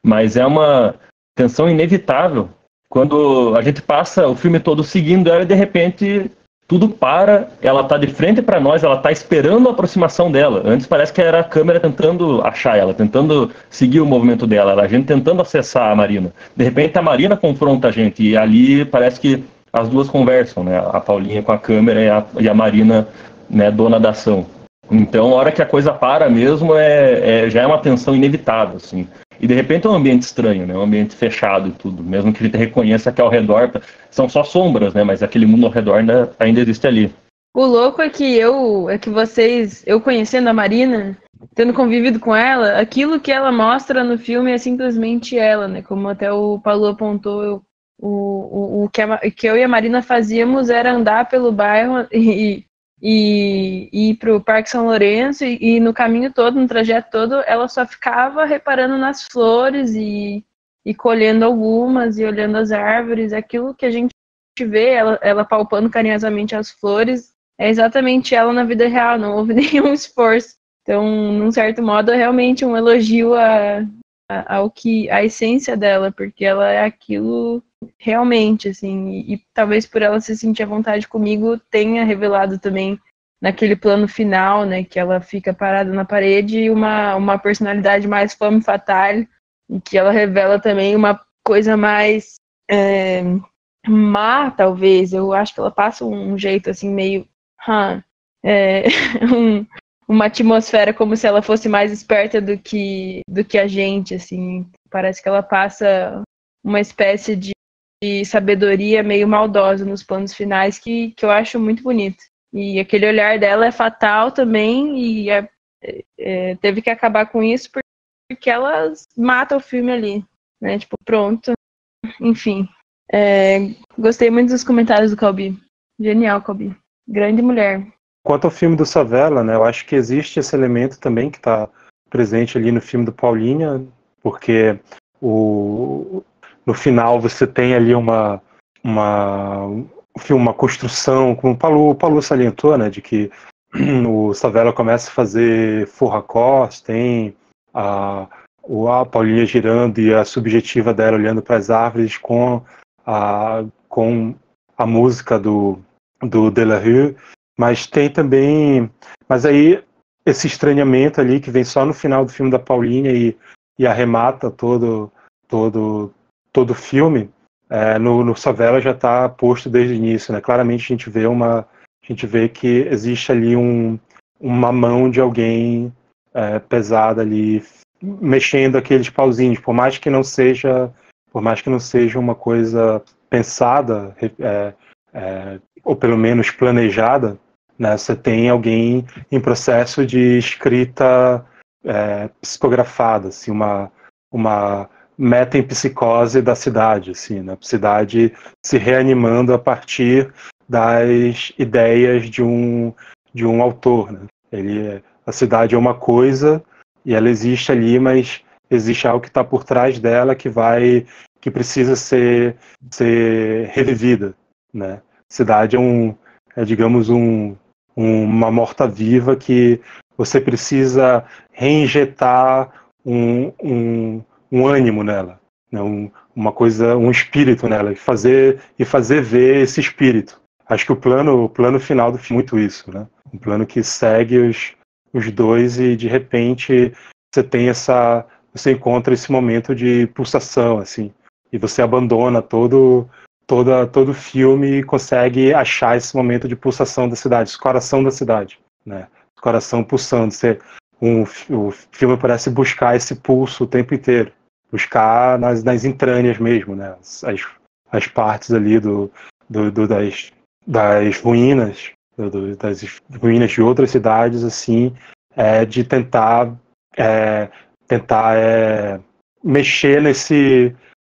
mas é uma tensão inevitável quando a gente passa o filme todo seguindo ela e de repente tudo para, ela tá de frente para nós, ela tá esperando a aproximação dela. Antes parece que era a câmera tentando achar ela, tentando seguir o movimento dela, a gente tentando acessar a Marina. De repente a Marina confronta a gente e ali parece que as duas conversam, né? A Paulinha com a câmera e a Marina, né, dona da ação. Então, a hora que a coisa para mesmo, já é uma tensão inevitável, assim. E de repente é um ambiente estranho, né? Um ambiente fechado e tudo. Mesmo que a gente reconheça que ao redor são só sombras, né? Mas aquele mundo ao redor ainda existe ali. O louco é que eu conhecendo a Marina, tendo convivido com ela, aquilo que ela mostra no filme é simplesmente ela, né? Como até o Paulo apontou, o que eu e a Marina fazíamos era andar pelo bairro e ir pro Parque São Lourenço e no caminho todo, no trajeto todo, ela só ficava reparando nas flores e colhendo algumas e olhando as árvores. Aquilo que a gente vê, ela palpando carinhosamente as flores, é exatamente ela na vida real, não houve nenhum esforço. Então, num certo modo, é realmente um elogio ao que a essência dela, porque ela é aquilo realmente, assim, e talvez por ela se sentir à vontade comigo, tenha revelado também naquele plano final, né, que ela fica parada na parede, uma personalidade mais femme fatale, e que ela revela também uma coisa mais má, talvez. Eu acho que ela passa um jeito, assim, meio uma atmosfera como se ela fosse mais esperta do que a gente, assim. Parece que ela passa uma espécie de sabedoria meio maldosa nos planos finais que eu acho muito bonito. E aquele olhar dela é fatal também e teve que acabar com isso porque ela mata o filme ali, né? Tipo, pronto. Enfim. Gostei muito dos comentários do Calbi. Genial, Calbi. Grande mulher. Quanto ao filme do Savella, né, eu acho que existe esse elemento também que está presente ali no filme do Paulinha, porque no final você tem ali uma construção, como o Paulo salientou, né, de que o Savella começa a fazer forracós, tem a Paulinha girando e a subjetiva dela olhando para as árvores com a música do De La Rue, mas tem também, mas aí esse estranhamento ali que vem só no final do filme da Paulinha e arremata todo o filme, no Savella já está posto desde o início, né? Claramente a gente vê que existe ali uma mão de alguém pesada ali mexendo aqueles pauzinhos, por mais que não seja uma coisa pensada ou pelo menos planejada, né? Você tem alguém em processo de escrita psicografada, assim, uma metempsicose da cidade, assim, né? A cidade se reanimando a partir das ideias de um autor, né? A cidade é uma coisa e ela existe ali, mas existe algo que está por trás dela que precisa ser revivida, né? A cidade digamos uma morta-viva que você precisa reinjetar um ânimo nela, né? Um espírito nela, e fazer ver esse espírito. Acho que o plano final do filme é muito isso, né? Um plano que segue os dois e de repente você encontra esse momento de pulsação, assim, e você abandona todo o filme e consegue achar esse momento de pulsação da cidade, esse coração da cidade, né? O coração pulsando. O filme parece buscar esse pulso o tempo inteiro, buscar nas entranhas mesmo, né? As partes ali das ruínas, das ruínas de outras cidades, assim, de tentar mexer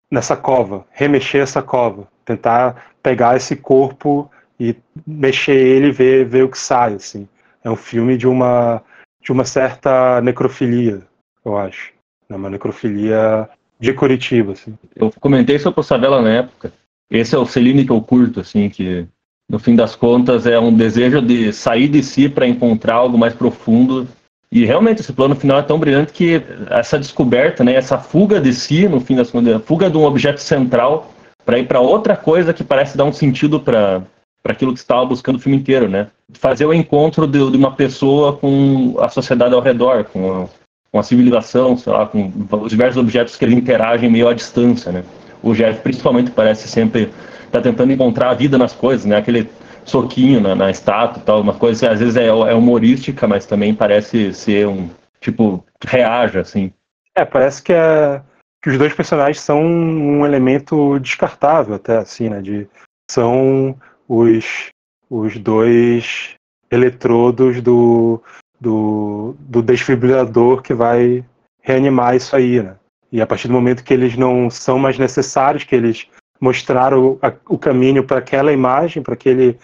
nessa cova, remexer essa cova, tentar pegar esse corpo e mexer ele e ver o que sai, assim. É um filme de uma de uma certa necrofilia, eu acho. É uma necrofilia de Curitiba, assim. Eu comentei sobre o Savela na época. Esse é o Cellini que eu curto, assim, que no fim das contas é um desejo de sair de si para encontrar algo mais profundo. E realmente esse plano final é tão brilhante que essa descoberta, né, essa fuga de si, no fim das contas, a fuga de um objeto central para ir para outra coisa que parece dar um sentido para aquilo que você estava buscando o filme inteiro, né? Fazer o encontro de uma pessoa com a sociedade ao redor, com a civilização, sei lá, com os diversos objetos que eles interagem meio à distância, né? O Jeff, principalmente, parece sempre estar tentando encontrar a vida nas coisas, né? Aquele soquinho na estátua e tal, uma coisa que às vezes é humorística, mas também parece ser tipo, reaja, assim. Parece que os dois personagens são um elemento descartável até, assim, né? São os dois eletrodos do desfibrilador que vai reanimar isso aí, né? E a partir do momento que eles não são mais necessários, que eles mostraram o caminho para aquela imagem, para aquele...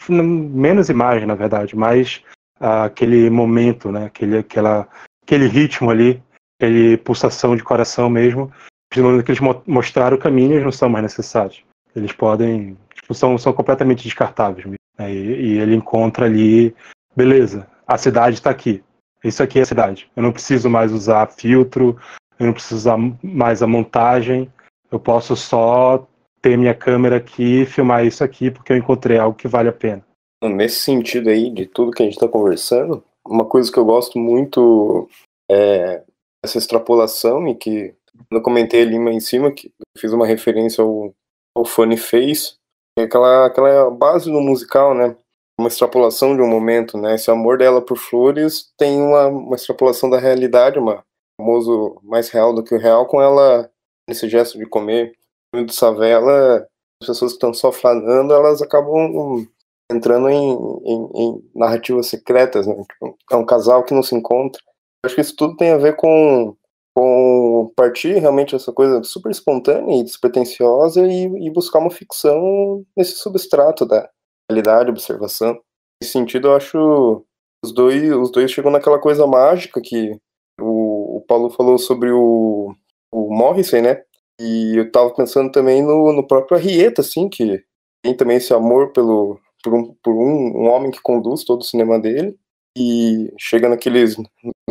menos imagem, na verdade, mas aquele momento, né? Aquele ritmo ali, aquele pulsação de coração mesmo. A partir do momento que eles mostraram o caminho, eles não são mais necessários. Eles podem... são completamente descartáveis mesmo, né? E ele encontra ali, beleza, a cidade está aqui. Isso aqui é a cidade. Eu não preciso mais usar filtro, eu não preciso usar mais a montagem, eu posso só ter minha câmera aqui e filmar isso aqui porque eu encontrei algo que vale a pena. Nesse sentido aí, de tudo que a gente está conversando, uma coisa que eu gosto muito é essa extrapolação, e que eu comentei ali em cima, que eu fiz uma referência ao Funny Face, é aquela base do musical, né? Uma extrapolação de um momento, né? Esse amor dela por flores tem uma extrapolação da realidade, famoso mais real do que o real, com ela nesse gesto de comer. No filme do Savela, as pessoas que estão só flanando, elas acabam entrando em narrativas secretas, né? Tipo, é um casal que não se encontra. Eu acho que isso tudo tem a ver com partir realmente dessa coisa super espontânea e despretensiosa e buscar uma ficção nesse substrato da realidade, observação. Nesse sentido, eu acho os dois chegam naquela coisa mágica que o Paulo falou sobre o Morrissey, né? E eu tava pensando também no próprio Arrieta, assim, que tem também esse amor por um homem que conduz todo o cinema dele e chega nos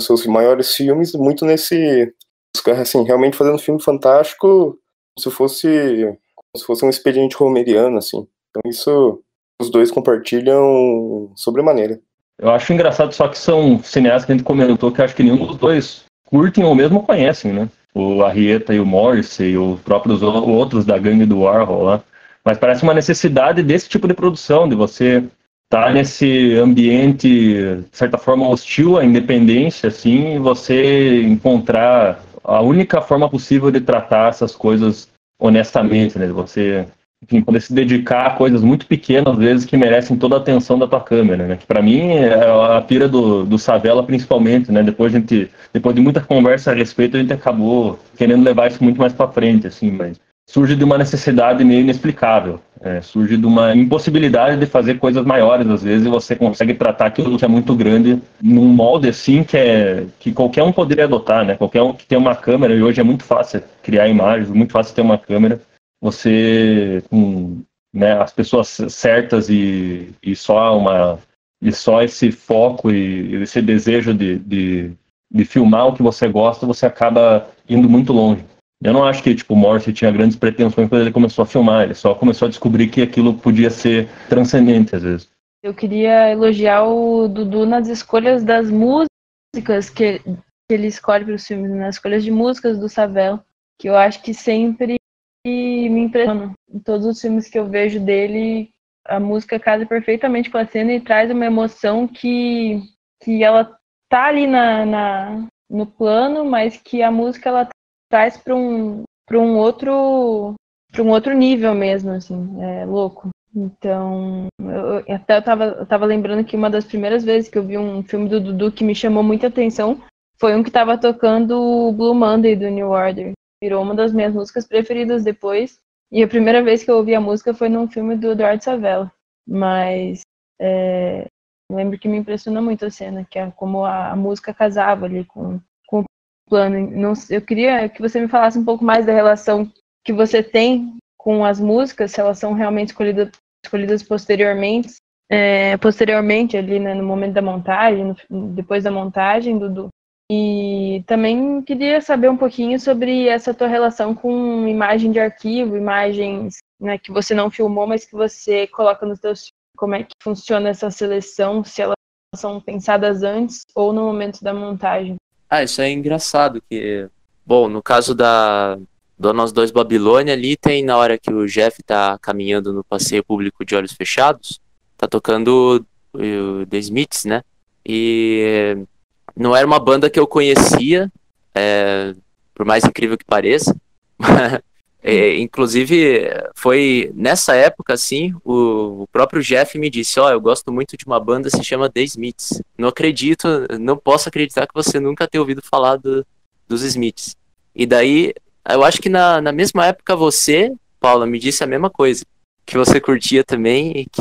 seus maiores filmes, muito nesse, assim, realmente fazendo um filme fantástico como se fosse um expediente romeriano, assim. Então isso os dois compartilham sobremaneira. Eu acho engraçado só que são cineastas que a gente comentou que acho que nenhum dos dois curtem ou mesmo conhecem, né? O Arrieta e o Morrissey, os próprios outros da gangue do Warhol lá. Mas parece uma necessidade desse tipo de produção, de você estar nesse ambiente, de certa forma, hostil à independência, assim, e você encontrar a única forma possível de tratar essas coisas honestamente, né? Você, enfim, poder se dedicar a coisas muito pequenas, às vezes, que merecem toda a atenção da tua câmera, né? Que pra mim é a pira do Savela, principalmente, né? Depois de muita conversa a respeito, a gente acabou querendo levar isso muito mais pra frente, assim, mas surge de uma necessidade meio inexplicável, surge de uma impossibilidade de fazer coisas maiores, às vezes, e você consegue tratar aquilo que é muito grande num molde, assim, que qualquer um poderia adotar, né? Qualquer um que tem uma câmera, e hoje é muito fácil criar imagens, muito fácil ter uma câmera, você, né, as pessoas certas e só esse foco e esse desejo de filmar o que você gosta, você acaba indo muito longe. Eu não acho que o Morrissey tinha grandes pretensões quando ele começou a filmar, ele só começou a descobrir que aquilo podia ser transcendente às vezes. Eu queria elogiar o Dudu nas escolhas das músicas que ele escolhe para os filmes, nas escolhas de músicas do Savela, que eu acho que sempre me impressiona. Em todos os filmes que eu vejo dele, a música casa perfeitamente com a cena e traz uma emoção que ela tá ali no plano, mas que a música ela traz para um outro nível mesmo, assim, é louco. Então, eu tava lembrando que uma das primeiras vezes que eu vi um filme do Dudu que me chamou muita atenção foi um que tava tocando o Blue Monday do New Order. Virou uma das minhas músicas preferidas depois. E a primeira vez que eu ouvi a música foi num filme do Eduardo Savela. Mas Eu lembro que me impressionou muito a cena, que é como a música casava ali com o plano. Não, eu queria que você me falasse um pouco mais da relação que você tem com as músicas, se elas são realmente escolhidas posteriormente ali, né, no momento da montagem, depois da montagem, Dudu. E também queria saber um pouquinho sobre essa tua relação com imagem de arquivo, imagens, né, que você não filmou, mas que você coloca nos teus filmes. Como é que funciona essa seleção, se elas são pensadas antes ou no momento da montagem? Isso é engraçado, que, bom, no caso do Nós Dois Babilônia, ali tem na hora que o Jeff tá caminhando no passeio público de olhos fechados, tá tocando o The Smiths, né? E não era uma banda que eu conhecia, por mais incrível que pareça. Inclusive, foi nessa época, assim, o próprio Jeff me disse, eu gosto muito de uma banda que se chama The Smiths. Não posso acreditar que você nunca tenha ouvido falar dos Smiths. E daí, eu acho que na mesma época você, Paula, me disse a mesma coisa, que você curtia também e que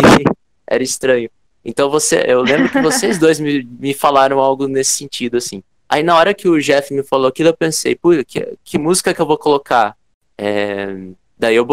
era estranho. Então eu lembro que vocês dois me falaram algo nesse sentido, assim. Aí na hora que o Jeff me falou aquilo, eu pensei, que música que eu vou colocar? Daí eu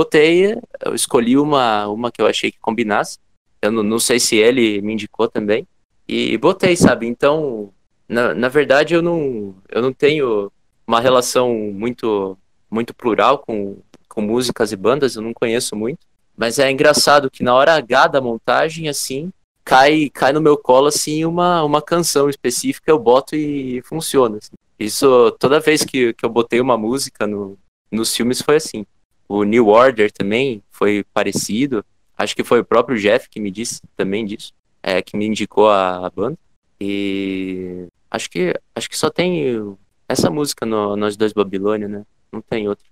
escolhi uma que eu achei que combinasse. Eu não sei se ele me indicou também. E botei, sabe? Então, na verdade, eu não tenho uma relação muito, muito plural com músicas e bandas, eu não conheço muito. Mas é engraçado que na hora H da montagem, assim, cai no meu colo, assim, uma canção específica, eu boto e funciona. Assim. Isso, toda vez que eu botei uma música nos filmes foi assim. O New Order também foi parecido. Acho que foi o próprio Jeff que me disse também disso. Que me indicou a banda. E acho que só tem essa música no Nós Dois Babilônia, né? Não tem outra.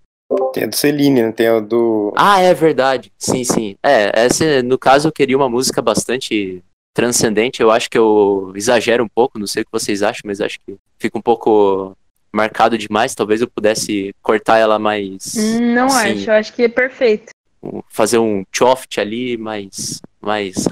Tem a do Celine, né? Tem a do... É verdade. Sim. Essa, no caso, eu queria uma música bastante transcendente. Eu acho que eu exagero um pouco, não sei o que vocês acham, mas acho que fica um pouco marcado demais. Talvez eu pudesse cortar ela mais... Não assim, acho que é perfeito. Fazer um choft ali mais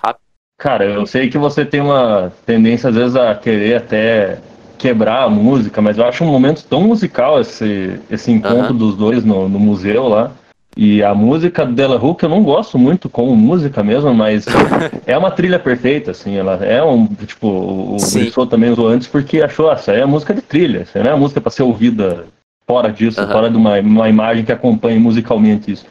rápido. Cara, eu sei que você tem uma tendência, às vezes, a querer até quebrar a música, mas eu acho um momento tão musical esse encontro dos dois no museu lá. E a música do Della Hook eu não gosto muito como música mesmo, mas é uma trilha perfeita, assim. Ela é tipo, o Brissot também usou antes porque achou, essa é a música de trilha, essa não é a música para ser ouvida fora disso, fora de uma imagem que acompanhe musicalmente isso.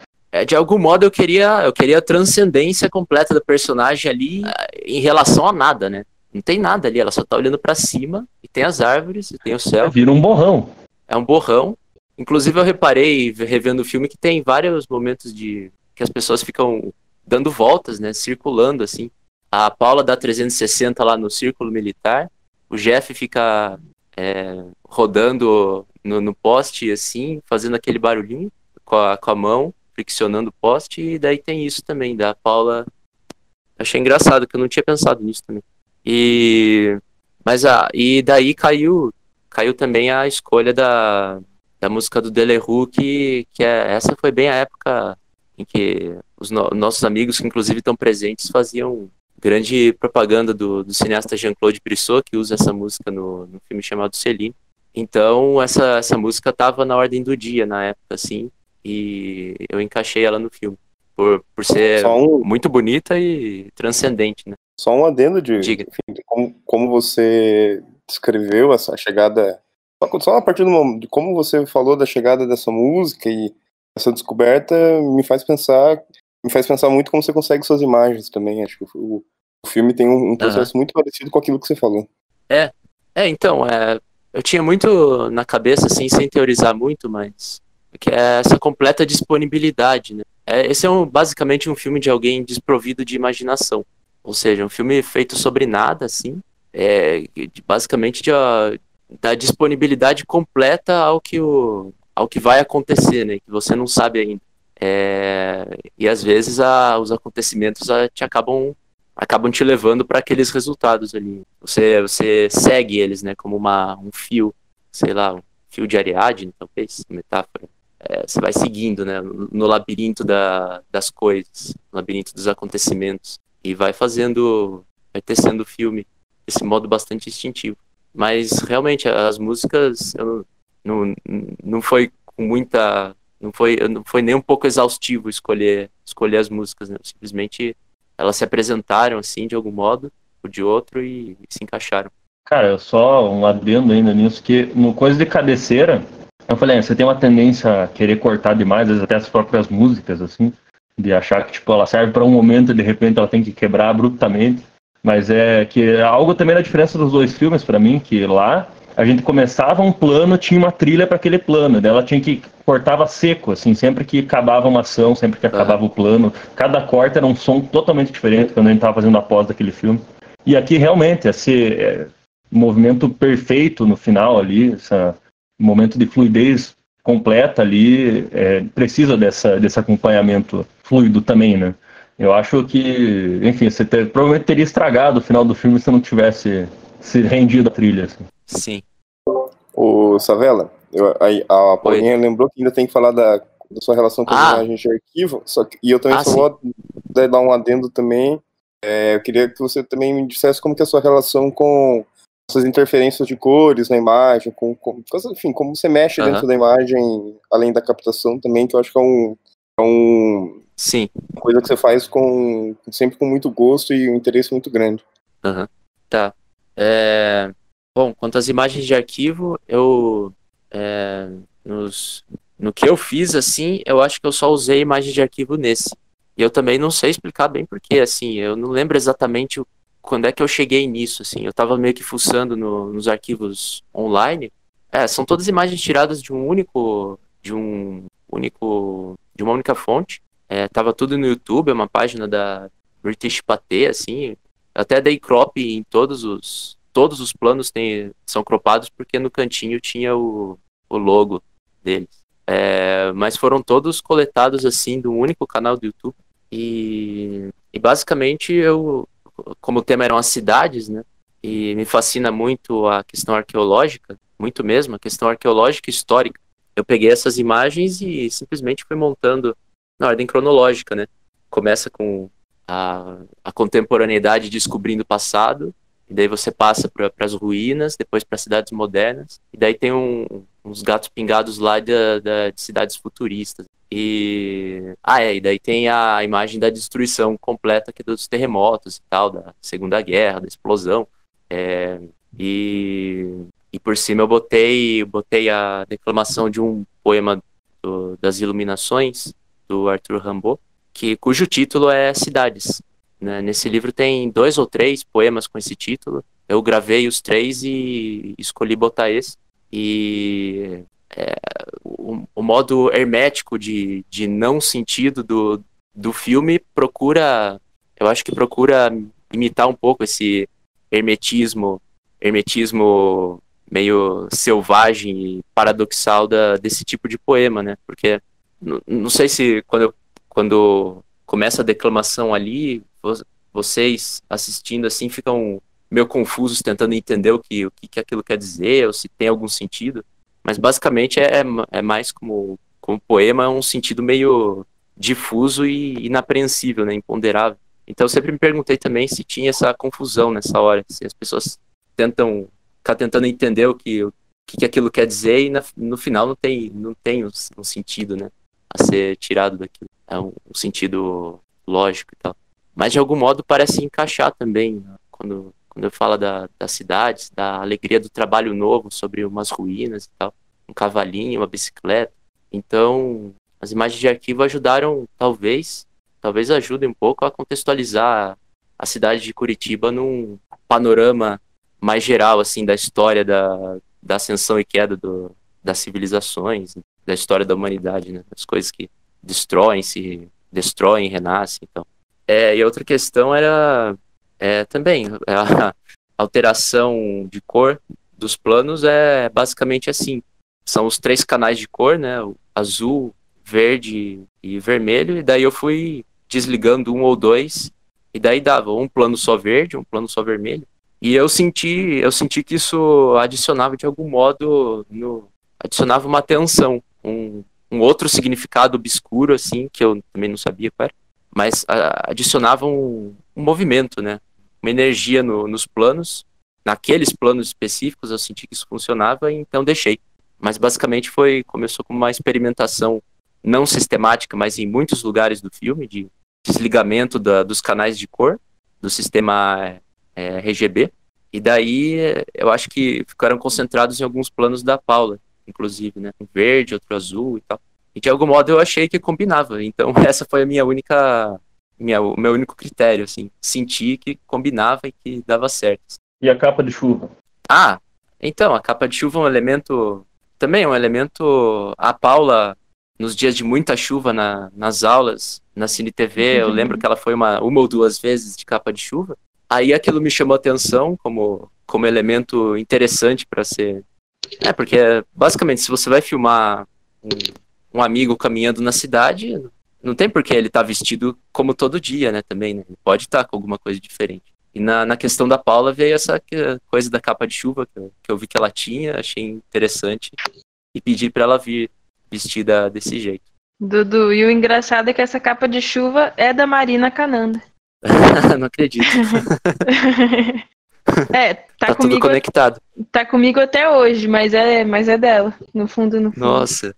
De algum modo eu queria a transcendência completa da personagem ali em relação a nada, né? Não tem nada ali, ela só tá olhando pra cima e tem as árvores, e tem o céu. Vira um borrão. É um borrão. Inclusive eu reparei, revendo o filme, que tem vários momentos que as pessoas ficam dando voltas, né? Circulando, assim. A Paula dá 360 lá no círculo militar, o Jeff fica rodando no poste, assim, fazendo aquele barulhinho com a mão, friccionando o poste, e daí tem isso também, da Paula. Achei engraçado, que eu não tinha pensado nisso também. E daí caiu também a escolha da música do Della Hook, que essa foi bem a época em que os nossos amigos, que inclusive estão presentes, faziam grande propaganda do cineasta Jean-Claude Brissot, que usa essa música no filme chamado Celine. Então essa música estava na ordem do dia na época, assim, e eu encaixei ela no filme, por ser muito bonita e transcendente, né? Só um adendo enfim, como você descreveu essa chegada, só a partir de como você falou da chegada dessa música e essa descoberta me faz pensar muito como você consegue suas imagens também. Acho que o filme tem um processo muito parecido com aquilo que você falou. Então, eu tinha muito na cabeça, assim, sem teorizar muito, mas que é essa completa disponibilidade, né? Esse é basicamente um filme de alguém desprovido de imaginação. Ou seja, um filme feito sobre nada, assim, basicamente da disponibilidade completa ao que vai acontecer, né? Que você não sabe ainda. E às vezes os acontecimentos acabam te levando para aqueles resultados ali. Você segue eles, né? Como um fio, sei lá, um fio de Ariadne, talvez, metáfora. Você vai seguindo, né? No labirinto das coisas, no labirinto dos acontecimentos. E vai tecendo o filme. esse modo bastante instintivo. Mas realmente as músicas não foi com muita, não foi nem um pouco exaustivo escolher as músicas, né? Simplesmente elas se apresentaram assim de algum modo ou de outro e se encaixaram. Cara, só um adendo ainda nisso, que no Coisa de Cabeceira, eu falei, você tem uma tendência a querer cortar demais, às vezes até as próprias músicas, assim, de achar que, tipo, ela serve para um momento e de repente ela tem que quebrar abruptamente. Mas é que é algo também da diferença dos dois filmes, para mim, que lá a gente começava um plano, tinha uma trilha para aquele plano, daí ela tinha que cortava seco, assim, sempre que acabava uma ação, sempre que acabava o plano, cada corte era um som totalmente diferente quando a gente tava fazendo a pós daquele filme. E aqui realmente esse movimento perfeito no final ali, esse momento de fluidez completa ali, precisa desse acompanhamento fluido também, né? Eu acho que, enfim, provavelmente teria estragado o final do filme se não tivesse se rendido a trilha. Assim. Sim. O Savella, a Paulinha lembrou que ainda tem que falar da sua relação com as imagens de arquivo, e eu também só vou dar um adendo também. Eu queria que você também me dissesse como que é a sua relação com essas interferências de cores na imagem, enfim, como você mexe dentro da imagem, além da captação também, que eu acho que Sim. Uma coisa que você faz sempre com muito gosto e um interesse muito grande. Tá. Bom, quanto às imagens de arquivo, no que eu fiz, assim, eu acho que eu só usei imagem de arquivo nesse. E eu também não sei explicar bem porquê, assim, eu não lembro exatamente quando é que eu cheguei nisso, assim, eu tava meio que fuçando nos arquivos online. São todas imagens tiradas de uma única fonte. Tava tudo no YouTube, é uma página da British Pathé, assim. Até dei crop em todos os planos são cropados porque no cantinho tinha o logo deles. Mas foram todos coletados assim de um único canal do YouTube. E basicamente como o tema eram as cidades, né? E me fascina muito a questão arqueológica, muito mesmo, a questão arqueológica e histórica. Eu peguei essas imagens e simplesmente fui montando na ordem cronológica, né? Começa com a contemporaneidade descobrindo o passado, e daí você passa para as ruínas, depois para cidades modernas, e daí tem uns gatos pingados lá de cidades futuristas. E daí tem a imagem da destruição completa aqui dos terremotos e tal, da Segunda Guerra, da explosão. E por cima eu botei a declamação de um poema das Iluminações, do Arthur Rimbaud, cujo título é Cidades. Né? Nesse livro tem 2 ou 3 poemas com esse título. Eu gravei os 3 e escolhi botar esse. E o modo hermético de não sentido do filme eu acho que procura imitar um pouco esse hermetismo meio selvagem e paradoxal desse tipo de poema, né? Porque não sei se quando começa a declamação ali, vocês assistindo assim ficam meio confusos tentando entender o que aquilo quer dizer, ou se tem algum sentido. Mas basicamente é mais como poema, é um sentido meio difuso e inapreensível, né? Imponderável. Então eu sempre me perguntei também se tinha essa confusão nessa hora, se as pessoas ficar tentando entender o que aquilo quer dizer e no final não tem um sentido, né, a ser tirado daquilo. É um sentido lógico e tal. Mas de algum modo parece encaixar também, né? Quando eu falo das cidades, da alegria do trabalho novo sobre umas ruínas e tal, um cavalinho, uma bicicleta. Então, as imagens de arquivo ajudaram, talvez ajudem um pouco a contextualizar a cidade de Curitiba num panorama mais geral, assim, da história da ascensão e queda das civilizações, da história da humanidade, né? Das coisas que se destroem, renascem, então. E a outra questão era também a alteração de cor dos planos basicamente assim. São os 3 canais de cor, né? O azul, verde e vermelho, e daí eu fui desligando um ou 2, e daí dava um plano só verde, um plano só vermelho. E eu senti que isso adicionava de algum modo, adicionava uma tensão, um outro significado obscuro, assim, que eu também não sabia qual era, mas adicionava um movimento, né? Uma energia nos planos, naqueles planos específicos eu senti que isso funcionava, então deixei. Mas basicamente começou como uma experimentação não sistemática, mas em muitos lugares do filme, de desligamento dos canais de cor, do sistema RGB. E daí eu acho que ficaram concentrados em alguns planos da Paula, inclusive, né? Um verde, outro azul e tal. E de algum modo eu achei que combinava. Então essa foi a o meu único critério, assim. Senti que combinava e que dava certo. E a capa de chuva? Então, a capa de chuva é um elemento... Também é um elemento... A Paula, nos dias de muita chuva nas aulas, na Cine TV, eu lembro que ela foi uma ou duas vezes de capa de chuva. Aí aquilo me chamou a atenção como elemento interessante para ser... porque basicamente, se você vai filmar um amigo caminhando na cidade, não tem por que ele estar vestido como todo dia, né, também, né? Ele pode estar com alguma coisa diferente. E na questão da Paula veio essa coisa da capa de chuva, que eu vi que ela tinha, achei interessante, e pedi para ela vir vestida desse jeito. Dudu, e o engraçado é que essa capa de chuva é da Marina Cananda. Não acredito. Tá comigo, tudo conectado. Tá comigo até hoje, mas é dela, no fundo. Nossa.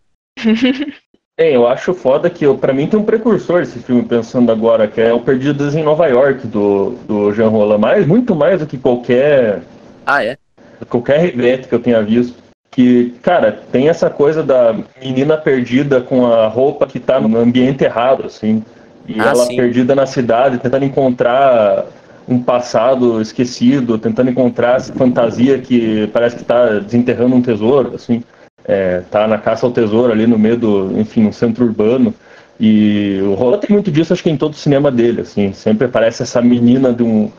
Eu acho foda que, pra mim, tem um precursor esse filme, pensando agora, que é o Perdidos em Nova York, do Jean Rollin, muito mais do que qualquer revete que eu tenha visto. Que, cara, tem essa coisa da menina perdida com a roupa que tá no ambiente errado, assim. E ela sim. Perdida na cidade, tentando encontrar um passado esquecido, tentando encontrar essa fantasia que parece que tá desenterrando um tesouro, assim. Tá na caça ao tesouro ali no meio no centro urbano. E o Rollin tem muito disso, acho que em todo o cinema dele, assim. Sempre aparece essa menina de um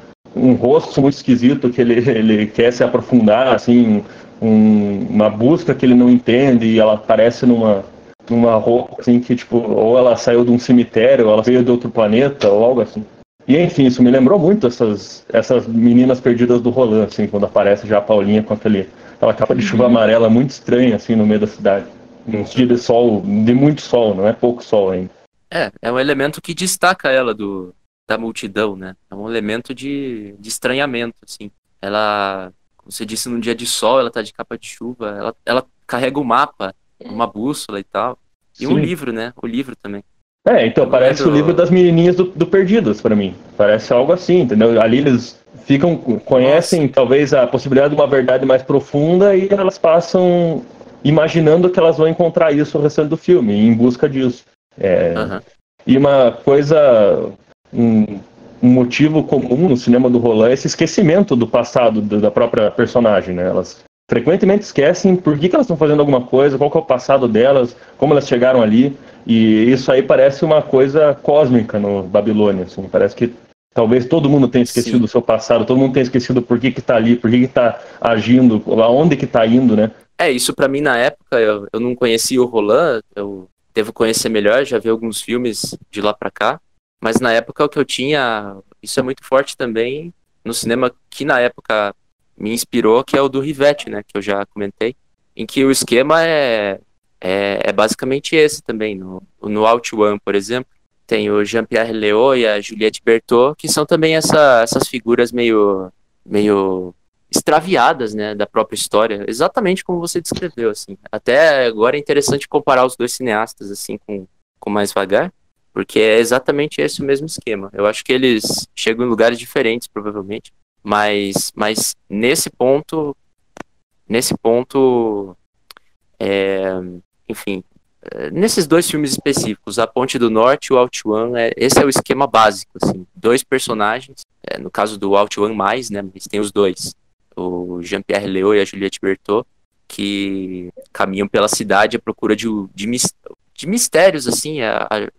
rosto muito esquisito que ele quer se aprofundar, assim, uma busca que ele não entende, e ela aparece numa roupa, assim, que, tipo, ou ela saiu de um cemitério, ou ela veio de outro planeta, ou algo assim. E, enfim, isso me lembrou muito essas meninas perdidas do Rollin, assim, quando aparece já a Paulinha com aquela capa de chuva amarela muito estranha, assim, no meio da cidade. Num dia de sol, de muito sol, não é pouco sol ainda. É um elemento que destaca ela da multidão, né? É um elemento de estranhamento, assim. Ela, como você disse, num dia de sol, ela tá de capa de chuva, ela carrega um mapa, uma bússola e tal. E um livro, né? O livro também. Então, parece o livro das menininhas do Perdidos, pra mim. Parece algo assim, entendeu? Ali eles conhecem talvez a possibilidade de uma verdade mais profunda e elas passam imaginando que elas vão encontrar isso no restante do filme, em busca disso. E uma coisa, um motivo comum no cinema do Rollin é esse esquecimento do passado da própria personagem, né? Elas frequentemente esquecem por que elas estão fazendo alguma coisa, qual que é o passado delas, como elas chegaram ali. E isso aí parece uma coisa cósmica no Babilônia, assim. Parece que talvez todo mundo tenha esquecido do seu passado, todo mundo tenha esquecido por que tá ali, por que tá agindo, aonde que tá indo, né? Isso pra mim na época, eu não conhecia o Rollin, eu devo conhecer melhor, já vi alguns filmes de lá pra cá, mas na época o que eu tinha, isso é muito forte também no cinema que na época me inspirou, que é o do Rivette, né, que eu já comentei, em que o esquema é basicamente esse também. No Out One, por exemplo, tem o Jean-Pierre Léaud e a Juliette Bertot, que são também essas figuras meio extraviadas, né, da própria história, exatamente como você descreveu, assim. Até agora é interessante comparar os dois cineastas, assim, com Mais Vagar, porque é exatamente esse o mesmo esquema. Eu acho que eles chegam em lugares diferentes, provavelmente, mas nesse ponto, enfim, nesses dois filmes específicos, A Ponte do Norte e o Out One, esse é o esquema básico, assim, dois personagens, no caso do Out One mais, né, mas tem os dois, o Jean-Pierre Léaud e a Juliette Bertot, que caminham pela cidade à procura de mistérios, assim, a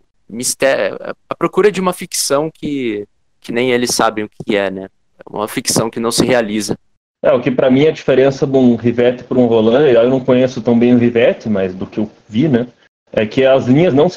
procura de uma ficção que nem eles sabem o que é, né, uma ficção que não se realiza. O que pra mim é a diferença de um Rivette para um Rollin, eu não conheço tão bem o Rivette, mas do que eu vi, né, é que as linhas não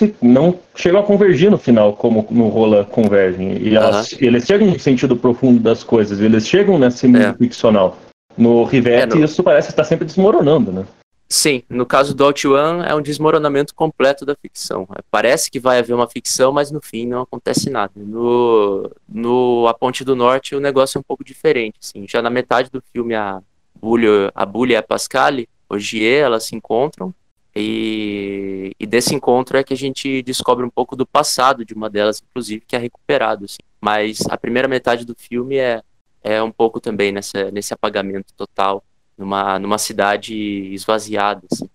chegam a convergir no final, como no Rollin convergem. E eles chegam no sentido profundo das coisas, eles chegam nesse mundo ficcional. No Rivette isso parece estar sempre desmoronando, né? Sim, no caso do Out-One é um desmoronamento completo da ficção. Parece que vai haver uma ficção, mas no fim não acontece nada. No A Ponte do Norte o negócio é um pouco diferente. Assim. Já na metade do filme a Bully e a Pascale, Ogier, elas se encontram e desse encontro é que a gente descobre um pouco do passado de uma delas, inclusive, que é recuperado. Assim. Mas a primeira metade do filme é um pouco também nesse apagamento total. Numa cidade esvaziada. Assim.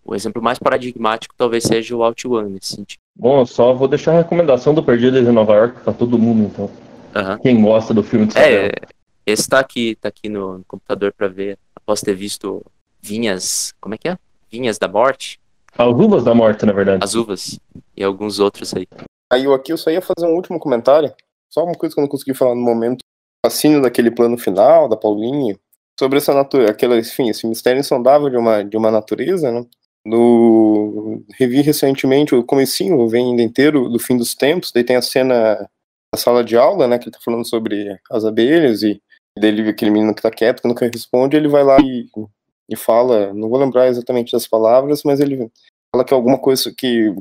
O exemplo mais paradigmático talvez seja o Out-One nesse sentido. Bom, eu só vou deixar a recomendação do Perdidos em Nova York pra todo mundo, então. Uhum. Quem gosta do filme de Savela. Esse tá aqui no computador pra ver, após ter visto Vinhas, como é que é? Vinhas da Morte? As Uvas da Morte, na verdade. As Uvas e alguns outros aí. Aí eu só ia fazer um último comentário, só uma coisa que eu não consegui falar no momento, o fascínio daquele plano final, da Paulinha, sobre essa natureza, esse mistério insondável de uma natureza, né? Revi recentemente o comecinho, vem ainda inteiro, do Fim dos Tempos, daí tem a cena da sala de aula, né, que ele tá falando sobre as abelhas, e dele, aquele menino que tá quieto, que nunca responde, ele vai lá e fala, não vou lembrar exatamente das palavras, mas ele fala que alguma coisa que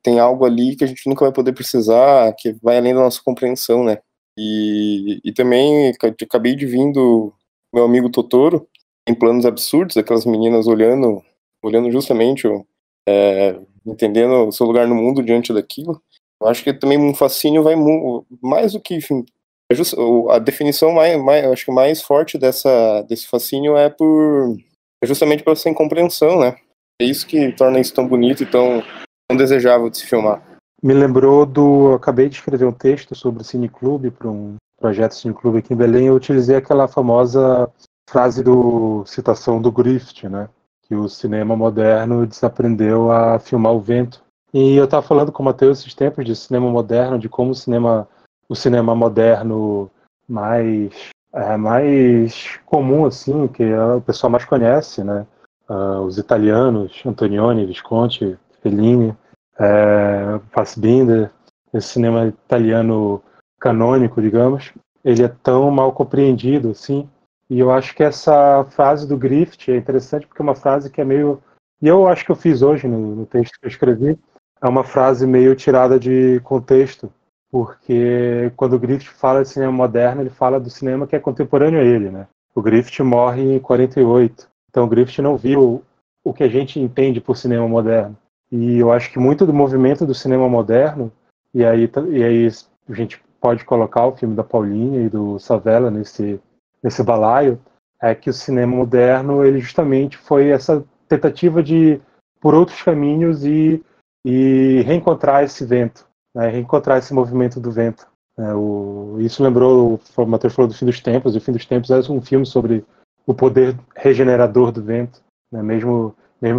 tem algo ali que a gente nunca vai poder precisar, que vai além da nossa compreensão, né? E também acabei de vir do meu amigo Totoro, em Planos Absurdos, aquelas meninas olhando justamente, entendendo o seu lugar no mundo diante daquilo. Eu acho que também um fascínio vai mais do que, enfim, a definição acho que mais forte desse fascínio é justamente por essa incompreensão, né? É isso que torna isso tão bonito e tão desejável de se filmar. Me lembrou eu acabei de escrever um texto sobre o Cineclube para um projeto Cineclube aqui em Belém. Eu utilizei aquela famosa frase citação do Griffith, né? Que o cinema moderno desaprendeu a filmar o vento. E eu estava falando com o Matheus esses tempos de cinema moderno, de como o cinema moderno mais comum, assim, que o pessoal mais conhece, né? Os italianos, Antonioni, Visconti, Fellini, Fassbinder, esse cinema italiano canônico, digamos, ele é tão mal compreendido, assim. E eu acho que essa frase do Griffith é interessante porque é uma frase que é meio... E eu acho que eu fiz hoje no texto que eu escrevi, é uma frase meio tirada de contexto, porque quando o Griffith fala de cinema moderno, ele fala do cinema que é contemporâneo a ele, né? O Griffith morre em 48, então o Griffith não viu o que a gente entende por cinema moderno. E eu acho que muito do movimento do cinema moderno, e aí a gente pode colocar o filme da Paulinha e do Savela nesse balaio, é que o cinema moderno, ele justamente foi essa tentativa de, por outros caminhos, e reencontrar esse vento, né? Reencontrar esse movimento do vento. Isso lembrou, o Matheus falou do Fim dos Tempos, e o Fim dos Tempos é um filme sobre o poder regenerador do vento, né? Mesmo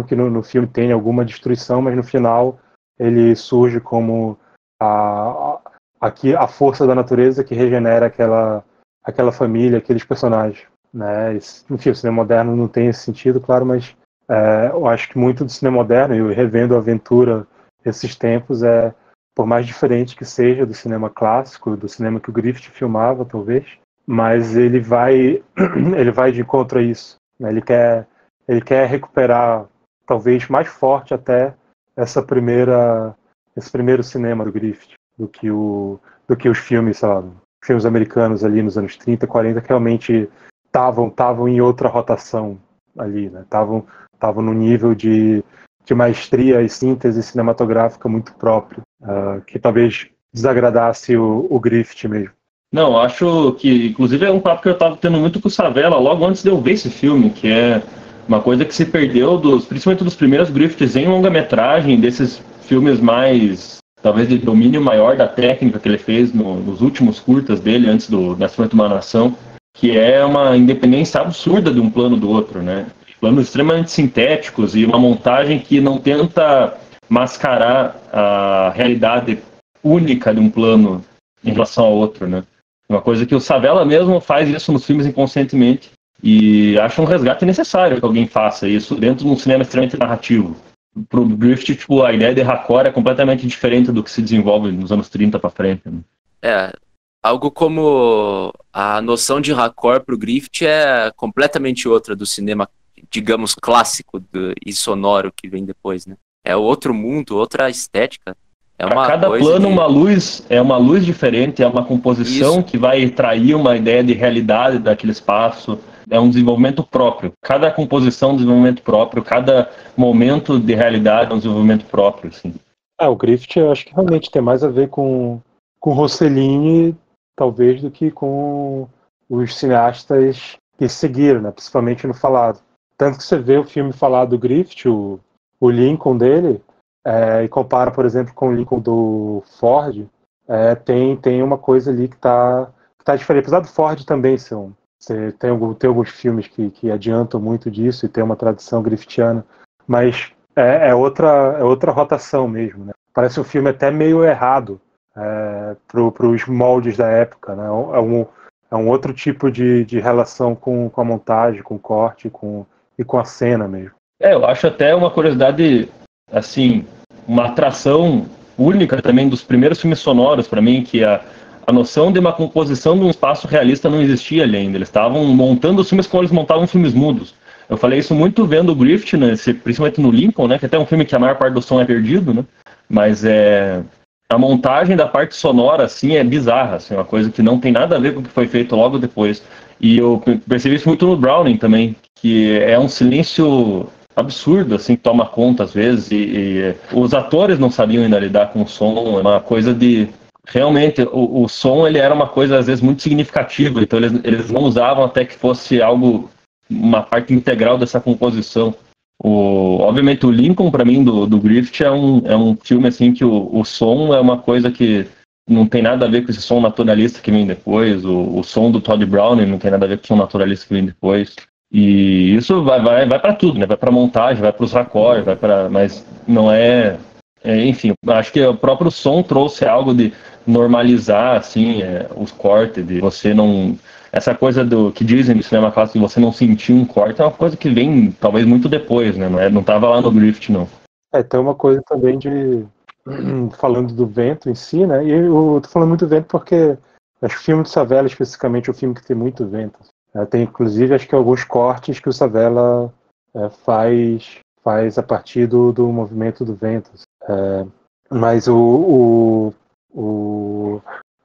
que no filme tenha alguma destruição, mas no final ele surge como a força da natureza que regenera aquela família, aqueles personagens, né? Enfim, o cinema moderno não tem esse sentido, claro, mas eu acho que muito do cinema moderno, eu revendo a Aventura esses tempos, por mais diferente que seja do cinema clássico, do cinema que o Griffith filmava, talvez, mas ele vai de encontro a isso, né? Ele quer recuperar, talvez mais forte até, esse primeiro cinema do Griffith, do que os filmes, sei lá, filmes americanos ali nos anos 30, 40, que realmente estavam em outra rotação ali, né? Estavam num nível de maestria e síntese cinematográfica muito próprio, que talvez desagradasse o Griffith mesmo. Não, acho que, inclusive, é um papo que eu estava tendo muito com o Savela logo antes de eu ver esse filme, que é uma coisa que se perdeu, principalmente dos primeiros Griffiths em longa-metragem, desses filmes mais, talvez, de domínio maior da técnica que ele fez nos últimos curtas dele, antes do Nascimento de uma Nação, que é uma independência absurda de um plano do outro, né? Planos extremamente sintéticos e uma montagem que não tenta mascarar a realidade única de um plano em relação ao outro, né? Uma coisa que o Savela mesmo faz isso nos filmes inconscientemente, e acho um resgate necessário que alguém faça isso dentro de um cinema extremamente narrativo. Pro Griffith, tipo, a ideia de raccord é completamente diferente do que se desenvolve nos anos 30 para frente, né? Algo como a noção de raccord pro Griffith é completamente outra do cinema digamos, clássico e sonoro que vem depois, né? É outro mundo, outra estética. É uma cada coisa plano, uma luz diferente, é uma composição Isso. que vai trair uma ideia de realidade daquele espaço. É um desenvolvimento próprio. Cada composição é um desenvolvimento próprio, cada momento de realidade é um desenvolvimento próprio, assim. O Griffith eu acho que realmente tem mais a ver com Rossellini, talvez, do que com os cineastas que seguiram, né? Principalmente no falado. Tanto que você vê o filme falado do Griffith, o Lincoln dele, e compara, por exemplo, com o Lincoln do Ford, tem uma coisa ali que tá diferente. Apesar do Ford também ser tem alguns filmes que adiantam muito disso e tem uma tradição griffithiana, mas é outra rotação mesmo, né? Parece um filme até meio errado para os moldes da época, né? É um outro tipo de relação com a montagem, com o corte e com a cena mesmo. Eu acho até uma curiosidade, assim, uma atração única também dos primeiros filmes sonoros para mim, que a noção de uma composição de um espaço realista não existia ali ainda. Eles estavam montando os filmes como eles montavam filmes mudos. Eu falei isso muito vendo o Griffith, né, principalmente no Lincoln, né, que até é um filme que a maior parte do som é perdido, né, mas a montagem da parte sonora assim, é bizarra, assim, uma coisa que não tem nada a ver com o que foi feito logo depois. E eu percebi isso muito no Browning também, que é um silêncio absurdo, assim, que toma conta às vezes, e os atores não sabiam ainda lidar com o som, é uma coisa de... Realmente, o som, ele era uma coisa, às vezes, muito significativa, então eles não usavam até que fosse algo, uma parte integral dessa composição. Obviamente, o Lincoln, para mim, do Griffith, é um filme, assim, que o som é uma coisa que não tem nada a ver com esse som naturalista que vem depois, o som do Todd Browning não tem nada a ver com o som naturalista que vem depois. E isso vai para tudo, né? Vai para montagem, vai para os raccords, mas não enfim, acho que o próprio som trouxe algo de normalizar assim os cortes, de você não, essa coisa do que dizem no cinema clássico de você não sentir um corte é uma coisa que vem talvez muito depois, né? Não tava lá no Griffith, não. Tem uma coisa também falando do vento em si, né? E eu tô falando muito do vento porque acho que o filme do Savella especificamente é um filme que tem muito vento. Tem, inclusive, acho que alguns cortes que o Savella faz a partir do movimento do vento. Mas o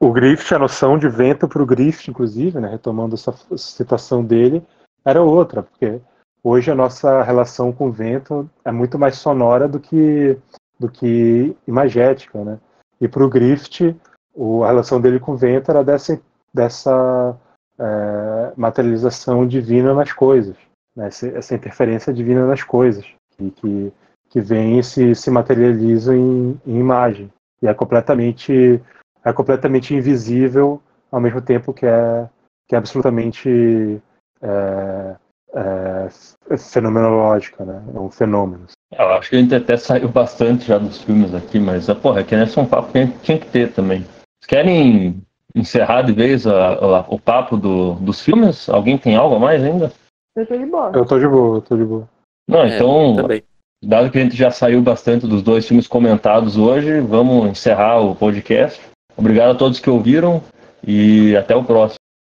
Griffith, a noção de vento para o Griffith, inclusive, né, retomando essa citação dele, era outra, porque hoje a nossa relação com o vento é muito mais sonora do que imagética, né? E para o Griffith, a relação dele com o vento era dessa materialização divina nas coisas, né? Essa interferência divina nas coisas, que vem e se materializa em imagem. E é completamente invisível, ao mesmo tempo que é absolutamente fenomenológica, né? É um fenômeno. Eu acho que a gente até saiu bastante já dos filmes aqui, mas que nesse é um papo que a gente tinha que ter também. Vocês querem encerrar de vez o papo dos filmes? Alguém tem algo a mais ainda? Eu tô de boa. Eu tô de boa. Não, então, também. dado que a gente já saiu bastante dos dois filmes comentados hoje, vamos encerrar o podcast. Obrigado a todos que ouviram e até o próximo.